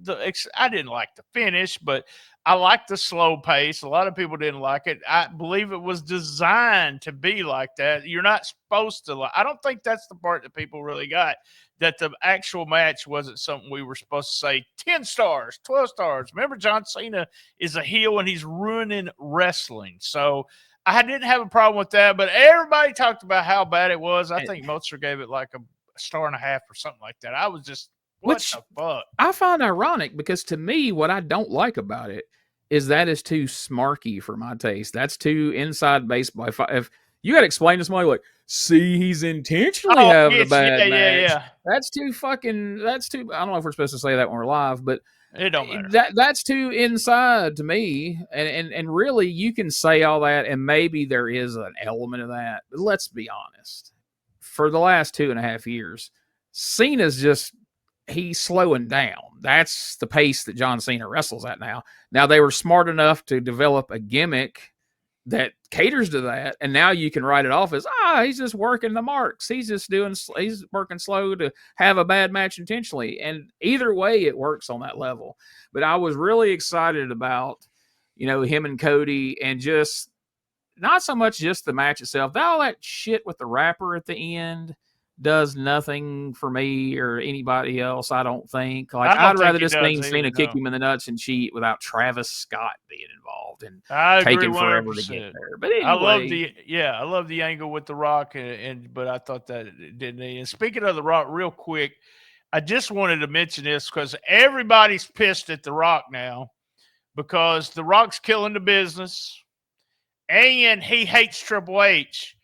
I didn't like the finish, but I liked the slow pace. A lot of people didn't like it. I believe it was designed to be like that. You're not supposed to I don't think that's the part that people really got, that the actual match wasn't something we were supposed to say 10 stars, 12 stars. Remember, John Cena is a heel and he's ruining wrestling. So I didn't have a problem with that, but everybody talked about how bad it was. I think Meltzer gave it like a 1.5 stars or something like that. I was just, what the fuck? I find ironic, because to me, what I don't like about it is that is too smarky for my taste. That's too inside baseball. If you got to explain to somebody like, see, he's intentionally having a bad match. Yeah. That's too. I don't know if we're supposed to say that when we're live, but it don't matter. That's too inside to me. And really, you can say all that, and maybe there is an element of that. But let's be honest. For the last 2.5 years, Cena's he's slowing down. That's the pace that John Cena wrestles at now. Now, they were smart enough to develop a gimmick that caters to that, and now you can write it off as, he's just working the marks. He's working slow to have a bad match intentionally. And either way, it works on that level. But I was really excited about, him and Cody, and just not so much just the match itself. All that shit with the rapper at the end does nothing for me or anybody else, I don't think. I'd rather just seen Cena kick him in the nuts and cheat without Travis Scott being involved and taking forever to get there. But anyway, I love the angle with The Rock, but I thought that it didn't. And speaking of The Rock, real quick, I just wanted to mention this because everybody's pissed at The Rock now because The Rock's killing the business and he hates Triple H.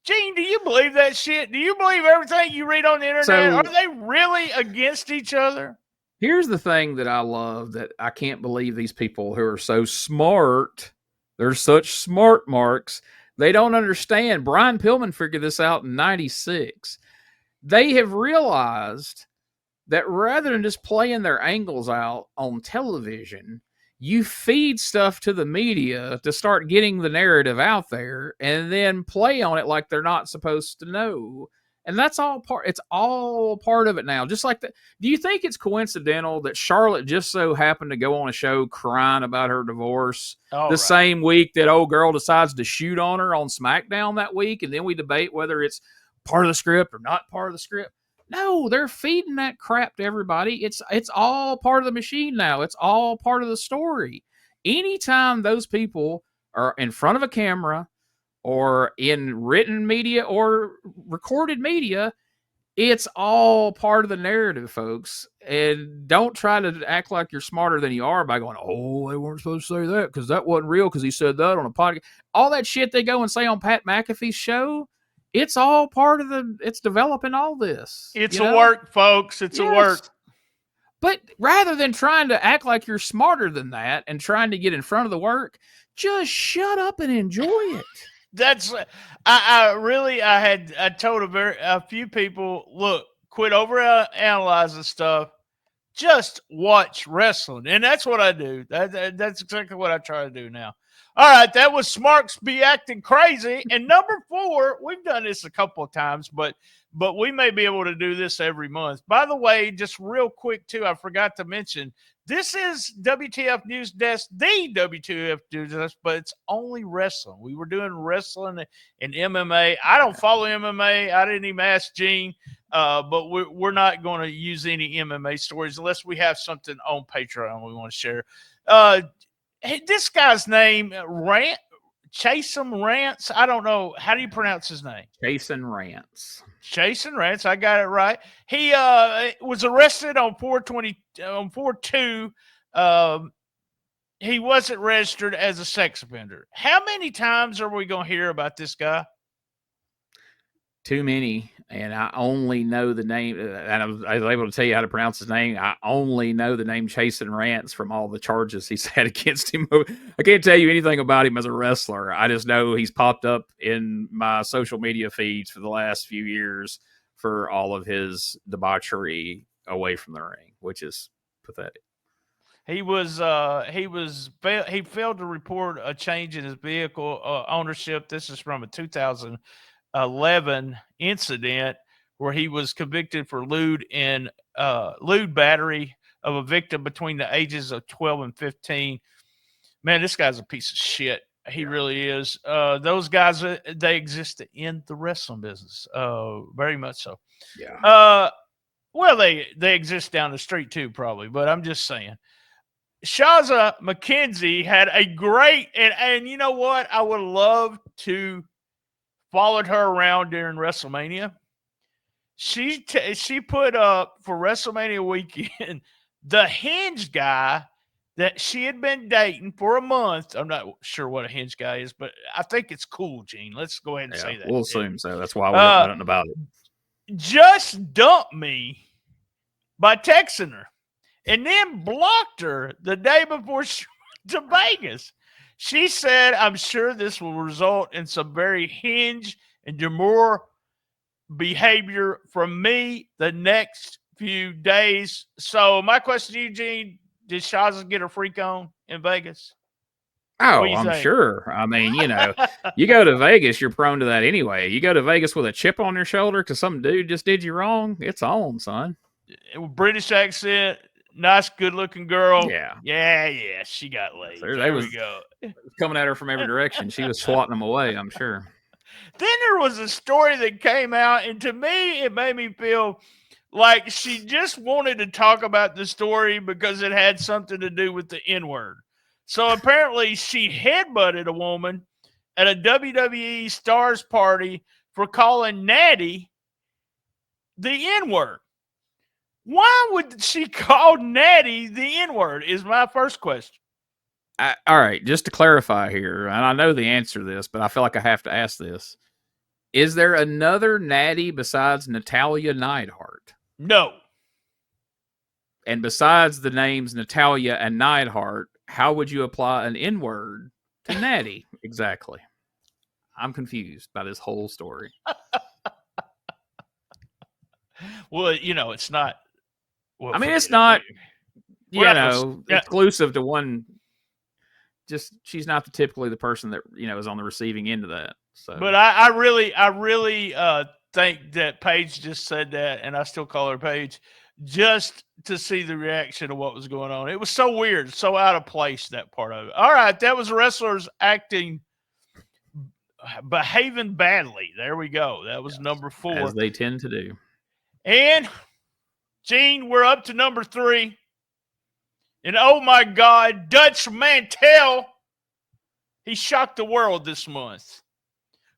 Gene, do you believe that shit? Do you believe everything you read on the internet? Are they really against each other? Here's the thing that I love, that I can't believe these people who are so smart, they're such smart marks, they don't understand. Brian Pillman figured this out in 96. They have realized that rather than just playing their angles out on television, you feed stuff to the media to start getting the narrative out there and then play on it like they're not supposed to know. And that's all part. It's all part of it now. Just like that. Do you think it's coincidental that Charlotte just so happened to go on a show crying about her divorce same week that old girl decides to shoot on her on SmackDown that week, and then we debate whether it's part of the script or not part of the script? No, they're feeding that crap to everybody. It's all part of the machine now. It's all part of the story. Anytime those people are in front of a camera or in written media or recorded media, it's all part of the narrative, folks. And don't try to act like you're smarter than you are by going, oh, they weren't supposed to say that because that wasn't real because he said that on a podcast. All that shit they go and say on Pat McAfee's show, it's all part of it's developing all this. It's a work, folks. It's a work. But rather than trying to act like you're smarter than that and trying to get in front of the work, just shut up and enjoy it. That's I told a few people, look, quit over analyzing stuff. Just watch wrestling, and that's what I do. That's exactly what I try to do now. All right, that was Smarks Be Acting Crazy. And number 4, we've done this a couple of times, but we may be able to do this every month. By the way, just real quick, too, I forgot to mention, this is WTF News Desk, the WTF News Desk, but it's only wrestling. We were doing wrestling and MMA. I don't follow MMA. I didn't even ask Gene, but we're not going to use any MMA stories unless we have something on Patreon we want to share. Hey, this guy's name, Chasen Rance. I don't know. How do you pronounce his name? Chasen Rance. Chasen Rance. I got it right. He was arrested on 4/2. He wasn't registered as a sex offender. How many times are we going to hear about this guy? Too many, and I only know the name, and I was able to tell you how to pronounce his name. I only know the name Chasen Rance from all the charges he's had against him. I can't tell you anything about him as a wrestler. I just know he's popped up in my social media feeds for the last few years for all of his debauchery away from the ring, which is pathetic. He failed to report a change in his vehicle ownership. This is from a 2011 incident where he was convicted for lewd battery of a victim between the ages of 12 and 15. Man, this guy's a piece of shit. He really is. Those guys, they exist in the wrestling business. Very much so. Yeah. Well, they exist down the street too, probably, but I'm just saying. Shaza McKenzie had a great, and you know what? I would love to followed her around during WrestleMania. She put up for WrestleMania weekend the Hinge guy that she had been dating for a month. I'm not sure what a Hinge guy is, but I think it's cool, Gene. Let's go ahead and say that. We'll assume so. That's why we don't know nothing about it. Just dumped me by texting her and then blocked her the day before she went to Vegas. She said, I'm sure this will result in some very Hinge and demure behavior from me the next few days. So my question to you, Gene, did Shaza get her freak on in Vegas? Oh, I'm sure. I mean, you go to Vegas, you're prone to that anyway. You go to Vegas with a chip on your shoulder because some dude just did you wrong. It's on, son. British accent. Nice, good-looking girl. Yeah. She got laid. There we go. Coming at her from every direction. She was swatting them away, I'm sure. Then there was a story that came out, and to me, it made me feel like she just wanted to talk about the story because it had something to do with the N-word. So apparently, she headbutted a woman at a WWE Stars party for calling Natty the N-word. Why would she call Natty the N-word is my first question. All right, just to clarify here, and I know the answer to this, but I feel like I have to ask this. Is there another Natty besides Natalya Neidhart? No. And besides the names Natalya and Neidhart, how would you apply an N-word to Natty? Exactly. I'm confused by this whole story. Well, it's not. Well, I mean, it's not, exclusive to one she's not typically the person that is on the receiving end of that. So, but I really think that Paige just said that, and I still call her Paige, just to see the reaction of what was going on. It was so weird, so out of place, that part of it. All right, that was wrestlers behaving badly. There we go. That was number 4. As they tend to do. And, Gene, we're up to number 3. And, oh, my God, Dutch Mantell, he shocked the world this month.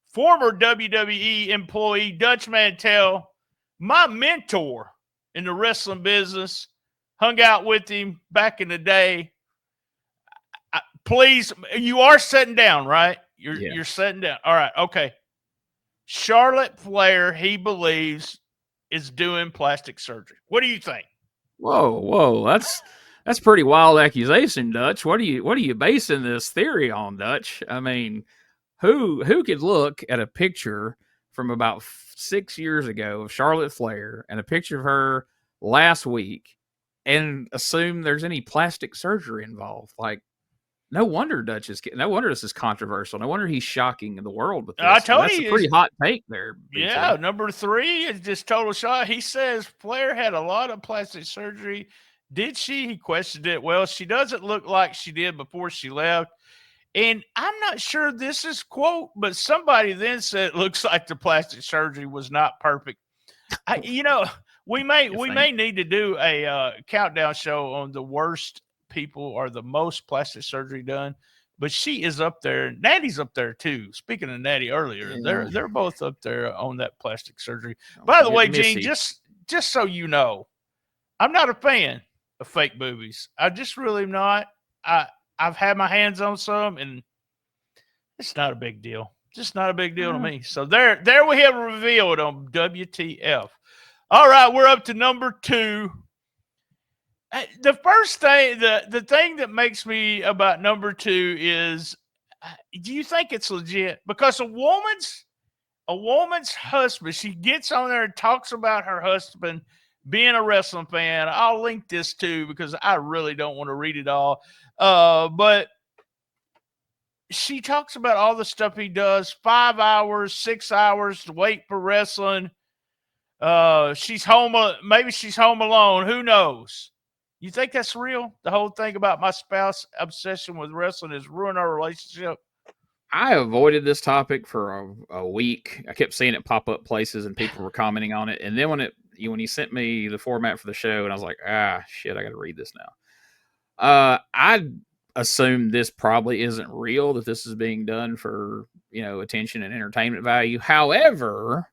Former WWE employee Dutch Mantell, my mentor in the wrestling business, hung out with him back in the day. Please, you are sitting down, right? You're sitting down. All right, okay. Charlotte Flair, he believes, is doing plastic surgery. What do you think? Whoa, that's pretty wild accusation, Dutch. What are you basing this theory on, Dutch? I mean, who could look at a picture from about 6 years ago of Charlotte Flair and a picture of her last week and assume there's any plastic surgery involved? Like, no wonder this is controversial. No wonder he's shocking the world with this. I told That's you, a pretty hot take there. BT. Yeah, number 3 is just total shock. He says Flair had a lot of plastic surgery. Did she? He questioned it. Well, she doesn't look like she did before she left. And I'm not sure this is quote, but somebody then said it looks like the plastic surgery was not perfect. We may need to do a countdown show on the worst people or the most plastic surgery done, but she is up there. Natty's up there too. Speaking of Natty earlier, they're both up there on that plastic surgery. By the way, Gene, just so you know, I'm not a fan of fake boobies. I just really am not. I've had my hands on some, and it's not a big deal. Just not a big deal to me. So there we have revealed on WTF. All right, we're up to number 2. The first thing, the thing that makes me about number 2 is, do you think it's legit? Because a woman's husband, she gets on there and talks about her husband being a wrestling fan. I'll link this too because I really don't want to read it all. But she talks about all the stuff he does, 5 hours, 6 hours to wait for wrestling. She's home. Maybe she's home alone. Who knows? You think that's real? The whole thing about my spouse obsession with wrestling has ruined our relationship. I avoided this topic for a week. I kept seeing it pop up places and people were commenting on it. And then when he sent me the format for the show, and I was like, shit, I got to read this now. I assume this probably isn't real, that this is being done for, attention and entertainment value. However,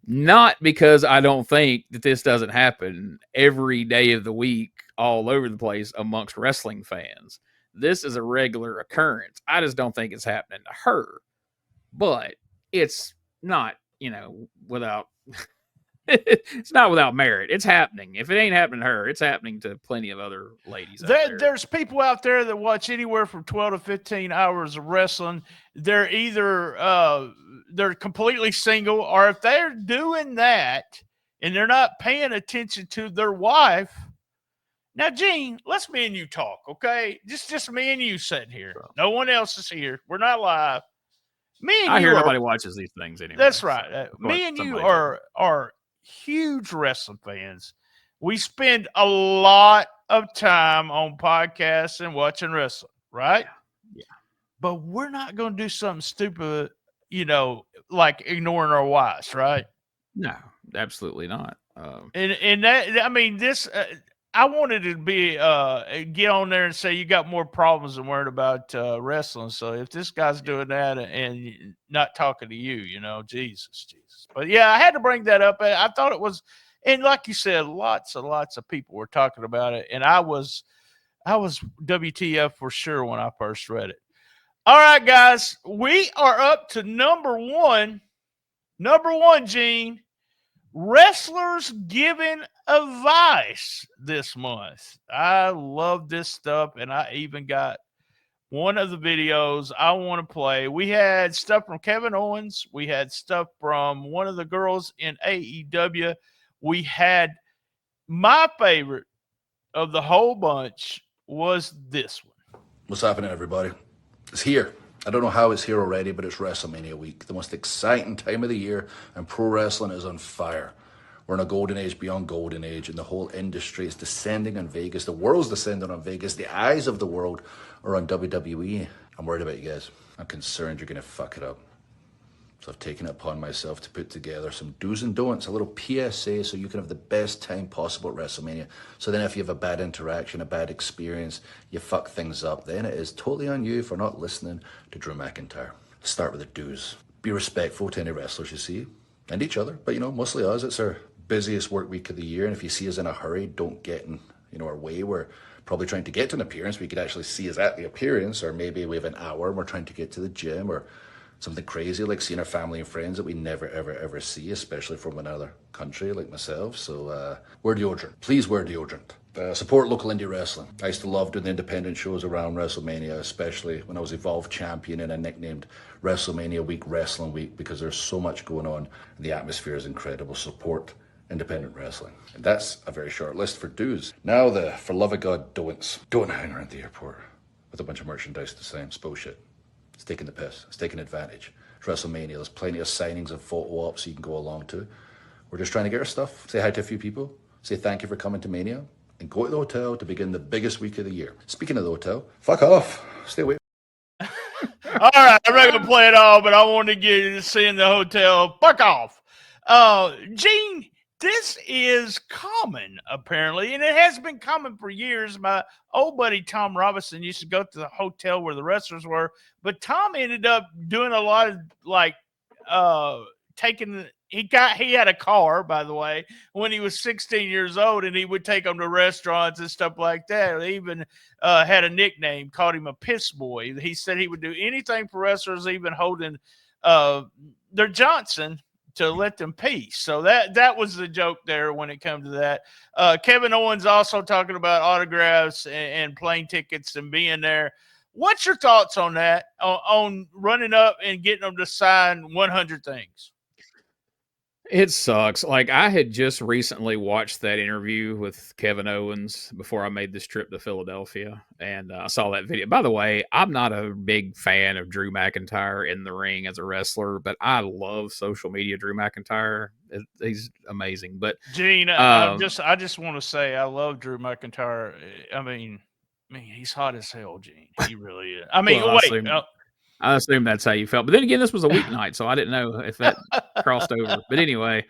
not because I don't think that this doesn't happen every day of the week all over the place amongst wrestling fans. This is a regular occurrence. I just don't think it's happening to her. But it's not, without it's not without merit. It's happening. If it ain't happening to her, it's happening to plenty of other ladies out there. There's people out there that watch anywhere from 12 to 15 hours of wrestling. They're either they're completely single, or if they're doing that and they're not paying attention to their wife. Now, Gene, let's me and you talk, okay? Just me and you sitting here. No one else is here. We're not live. I hear nobody watches these things anyway. That's right. Me and you are huge wrestling fans. We spend a lot of time on podcasts and watching wrestling, right? Yeah. But we're not going to do something stupid, like ignoring our wives, right? No, absolutely not. And that, I mean, this, I wanted to be, get on there and say you got more problems than worried about wrestling. So if this guy's doing that and not talking to you, Jesus. But yeah, I had to bring that up. I thought it was, and like you said, lots of people were talking about it. And I was WTF for sure when I first read it. All right, guys, we are up to number 1. Number 1, Gene. Wrestlers giving advice this month. I love this stuff, and I even got one of the videos I want to play. We had stuff from Kevin Owens. We had stuff from one of the girls in AEW. We had my favorite of the whole bunch was this one. What's happening, everybody? It's here. I don't know how it's here already, but it's WrestleMania week, the most exciting time of the year, and pro wrestling is on fire. We're in a golden age beyond golden age, and the whole industry is descending on Vegas. The world's descending on Vegas. The eyes of the world are on WWE. I'm worried about you guys. I'm concerned you're going to fuck it up. So I've taken it upon myself to put together some do's and don'ts, a little PSA so you can have the best time possible at WrestleMania. So then if you have a bad interaction, a bad experience, you fuck things up, then it is totally on you for not listening to Drew McIntyre. Start with the do's. Be respectful to any wrestlers you see, and each other, but mostly us. It's our busiest work week of the year, and if you see us in a hurry, don't get in our way. We're probably trying to get to an appearance. We could actually see us at the appearance, or maybe we have an hour and we're trying to get to the gym, or something crazy like seeing our family and friends that we never, ever, ever see, especially from another country like myself. So wear deodorant. Please wear deodorant. Support local indie wrestling. I used to love doing the independent shows around WrestleMania, especially when I was Evolve champion and I nicknamed WrestleMania Week Wrestling Week because there's so much going on and the atmosphere is incredible. Support independent wrestling. And that's a very short list for do's. Now the for love of God don'ts. Don't hang around the airport with a bunch of merchandise to sign. It's bullshit. It's taking the piss. It's taking advantage. It's WrestleMania. There's plenty of signings and photo ops you can go along to. We're just trying to get our stuff, say hi to a few people, say thank you for coming to Mania, and go to the hotel to begin the biggest week of the year. Speaking of the hotel, fuck off. Stay away. All right, I'm not going to play it all, but I want to get you to see in the hotel. Fuck off. Gene, this is common, apparently, and it has been common for years. My old buddy Tom Robinson used to go to the hotel where the wrestlers were, but Tom ended up doing a lot of he had a car, by the way, when he was 16 years old, and he would take them to restaurants and stuff like that. He even had a nickname, called him a piss boy. He said he would do anything for wrestlers, even holding their Johnson to let them pee. So that was the joke there when it comes to that. Kevin Owens also talking about autographs and plane tickets and being there. What's your thoughts on that, on running up and getting them to sign 100 things? It sucks. Like, I had just recently watched that interview with Kevin Owens before I made this trip to Philadelphia, and I saw that video. By the way, I'm not a big fan of Drew McIntyre in the ring as a wrestler, but I love social media Drew McIntyre. He's amazing. But Gene, I just want to say I love Drew McIntyre. I mean, he's hot as hell, Gene. He really is. I mean, well, I assume that's how you felt. But then again, this was a weeknight, so I didn't know if that crossed over. But anyway,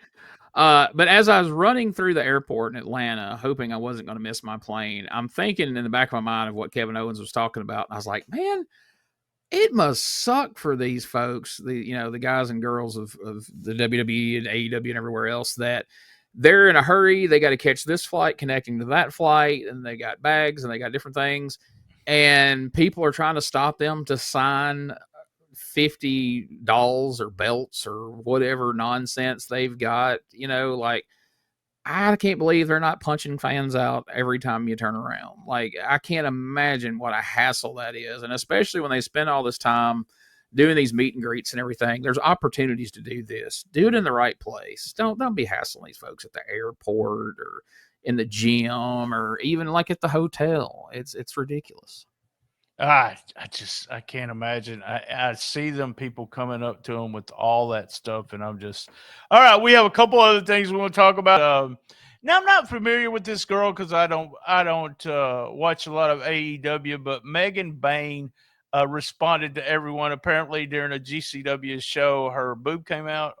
but as I was running through the airport in Atlanta, hoping I wasn't going to miss my plane, I'm thinking in the back of my mind of what Kevin Owens was talking about. And I was like, man, it must suck for these folks, the guys and girls of the WWE and AEW and everywhere else, that they're in a hurry. They got to catch this flight connecting to that flight, and they got bags and they got different things. And people are trying to stop them to sign 50 dolls or belts or whatever nonsense they've got. Like, I can't believe they're not punching fans out every time you turn around. Like, I can't imagine what a hassle that is. And especially when they spend all this time doing these meet and greets and everything, there's opportunities to do this. Do it in the right place. Don't be hassling these folks at the airport or in the gym or even like at the hotel. It's ridiculous. I can't imagine. I see them, people coming up to them with all that stuff, and I'm just, all right. We have a couple other things we want to talk about. Now, I'm not familiar with this girl because I don't watch a lot of AEW, but Megan Bain responded to everyone. Apparently, during a GCW show, her boob came out,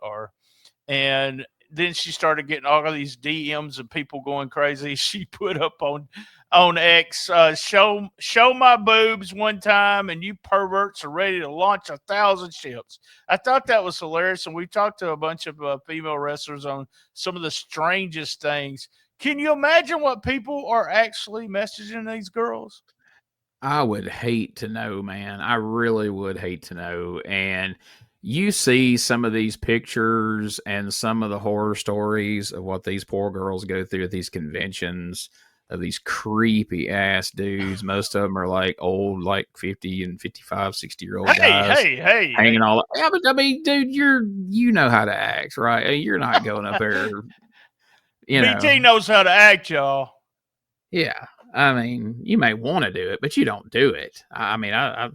and then she started getting all of these DMs of people going crazy. She put up on X, show my boobs one time, and you perverts are ready to launch 1,000 ships. I thought that was hilarious, and we talked to a bunch of female wrestlers on some of the strangest things. Can you imagine what people are actually messaging these girls? I would hate to know, man. I really would hate to know. And you see some of these pictures and some of the horror stories of what these poor girls go through at these conventions, of these creepy ass dudes. Most of them are like old, like 50 and 55, 60-year-old guys. Hanging all. Yeah, but I mean, dude, you know how to act, right? You're not going up there. BT knows how to act, y'all. Yeah. I mean, you may want to do it, but you don't do it. I mean, I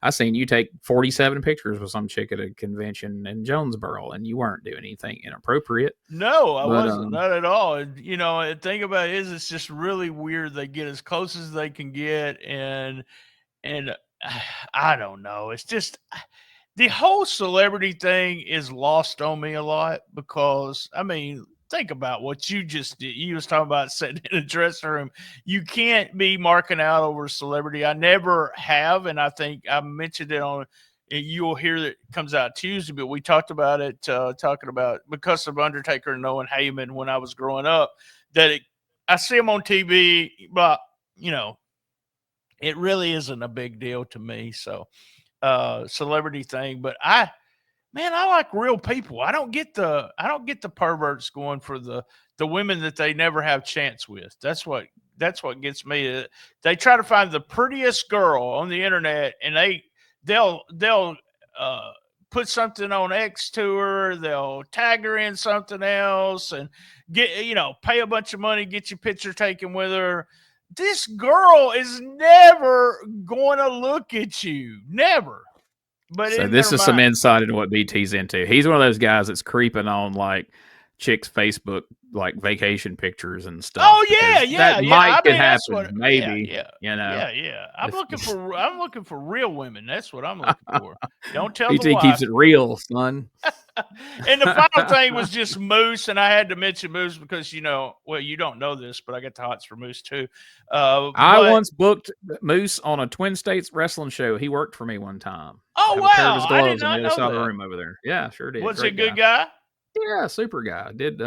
seen you take 47 pictures with some chick at a convention in Jonesboro, and you weren't doing anything inappropriate. No, I But, wasn't. Not at all. And, the thing about it is, it's just really weird. They get as close as they can get, and I don't know. It's just the whole celebrity thing is lost on me a lot because, I mean, think about what you just did. You was talking about sitting in a dressing room. You can't be marking out over a celebrity. I never have, and I think I mentioned it on. You'll hear that it comes out Tuesday, but we talked about it, talking about because of Undertaker and Owen Heyman when I was growing up, that I see him on TV, but it really isn't a big deal to me. So, celebrity thing, but I like real people. I don't get the perverts going for the women that they never have chance with. That's what gets me. They try to find the prettiest girl on the internet, and they'll put something on X to her. They'll tag her in something else and pay a bunch of money, get your picture taken with her. This girl is never going to look at you. Never. But so this is some insight into what BT's into. He's one of those guys that's creeping on like chicks' Facebook like vacation pictures and stuff. Oh yeah. That might I mean, happen, maybe. Yeah. I'm looking for real women. That's what I'm looking for. Don't tell BT the wife. keeps it real, son. And the final thing was just Moose, and I had to mention Moose because you don't know this, but I got the hots for Moose too. I once booked Moose on a Twin States wrestling show. He worked for me one time. Oh wow! A pair of his gloves I did not on the know other side that. of the room over there. Yeah, sure did. Was he a good guy? Yeah, super guy. Did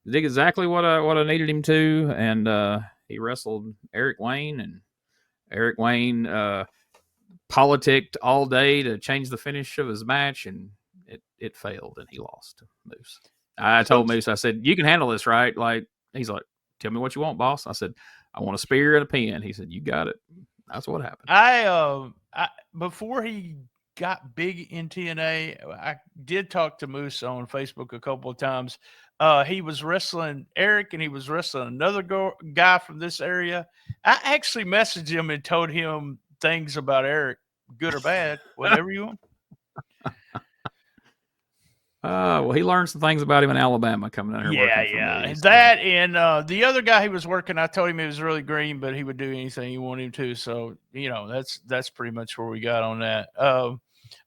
exactly what I needed him to, and he wrestled Eric Wayne, and Eric Wayne politicked all day to change the finish of his match, and it failed, and he lost to Moose. I told Moose, I said, "You can handle this, right?" Like he's like, "Tell me what you want, boss." I said, "I want a spear and a pin." He said, "You got it." That's what happened. I before he got big in TNA, I did talk to Moose on Facebook a couple of times. He was wrestling Eric, and he was wrestling another guy from this area. I actually messaged him and told him things about Eric, good or bad, whatever you want. Well, he learned some things about him in Alabama coming out here. Yeah. That and the other guy he was working, I told him he was really green, but he would do anything you want him to. So, that's pretty much where we got on that. All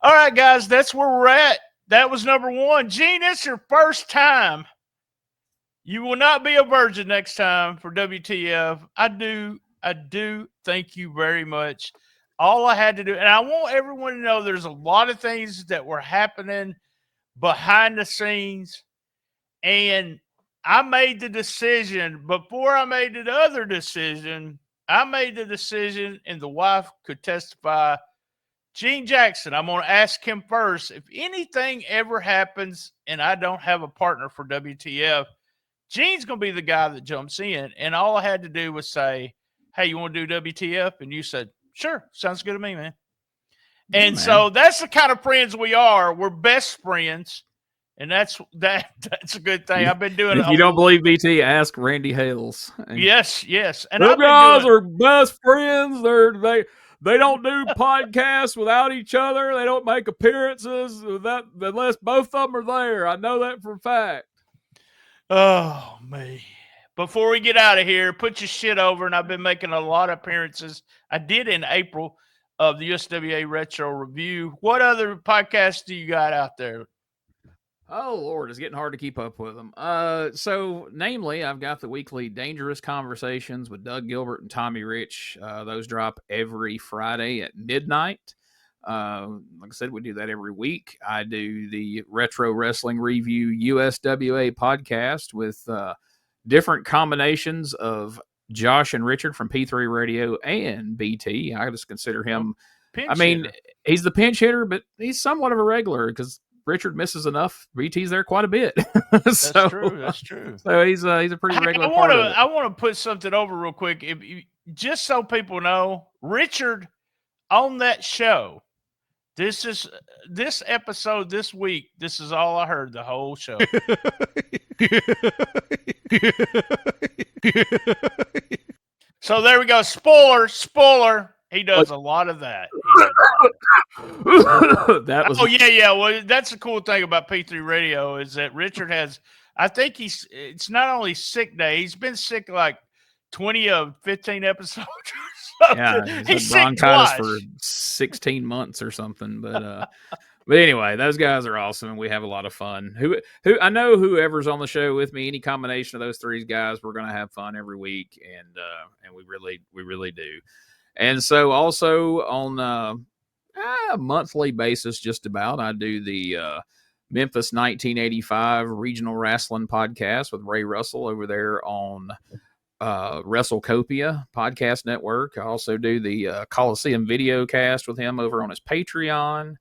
right, guys, that's where we're at. That was number one. Gene, it's your first time. You will not be a virgin next time for WTF. I do thank you very much. All I had to do, and I want everyone to know there's a lot of things that were happening behind the scenes, and I made the decision before I made the other decision. I made the decision, and the wife could testify. Gene Jackson, I'm going to ask him first. If anything ever happens and I don't have a partner for WTF, Gene's going to be the guy that jumps in. And all I had to do was say, "Hey, you want to do WTF?" And you said, "Sure, sounds good to me, man." And so that's the kind of friends we are. We're best friends, and that's a good thing. I've been doing it. If you don't believe BT, ask Randy Hales. Yes. And those guys are best friends. They don't do podcasts without each other. They don't make appearances unless both of them are there. I know that for a fact. Oh, man. Before we get out of here, put your shit over, and I've been making a lot of appearances. I did in April of the USWA Retro Review. What other podcasts do you got out there? Oh, Lord, it's getting hard to keep up with them. So, namely, I've got the weekly Dangerous Conversations with Doug Gilbert and Tommy Rich. Those drop every Friday at midnight. Like I said, we do that every week. I do the Retro Wrestling Review USWA podcast with different combinations of Josh and Richard from P3 Radio and BT. I just consider him, he's the pinch hitter, but he's somewhat of a regular because Richard misses enough. BT's there quite a bit. That's true. So he's a pretty regular part of it. I want to put something over real quick. Just so people know, Richard on that show, this episode this week, this is all I heard the whole show. So there we go. Spoiler. He does a lot of that. That was yeah. Well, that's the cool thing about P3 Radio is that Richard has. I think it's not only sick day. He's been sick like 20 of 15 episodes. Or something. yeah, He's had sick bronchitis twice. for 16 months or something. But anyway, those guys are awesome, and we have a lot of fun. Who I know whoever's on the show with me, any combination of those three guys, we're going to have fun every week, and we really do. And so also on a monthly basis, just about, I do the Memphis 1985 Regional Wrestling Podcast with Ray Russell over there on WrestleCopia Podcast Network. I also do the Coliseum Video Cast with him over on his Patreon.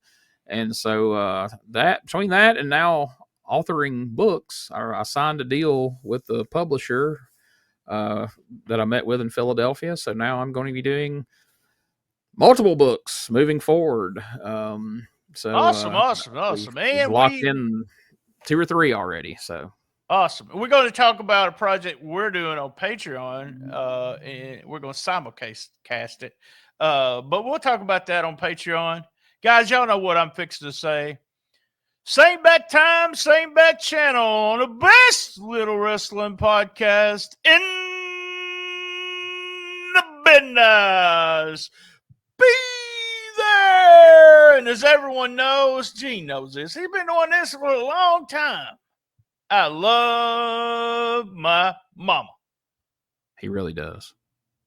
And so between that and now authoring books, I signed a deal with the publisher that I met with in Philadelphia. So now I'm going to be doing multiple books moving forward. So awesome. And locked in 2 or 3 already. So awesome. We're going to talk about a project we're doing on Patreon, and we're going to simulcast it. But we'll talk about that on Patreon. Guys, y'all know what I'm fixing to say. Same bat time, same bat channel on the best little wrestling podcast in the business. Be there. And as everyone knows, Gene knows this. He's been doing this for a long time. I love my mama. he really does.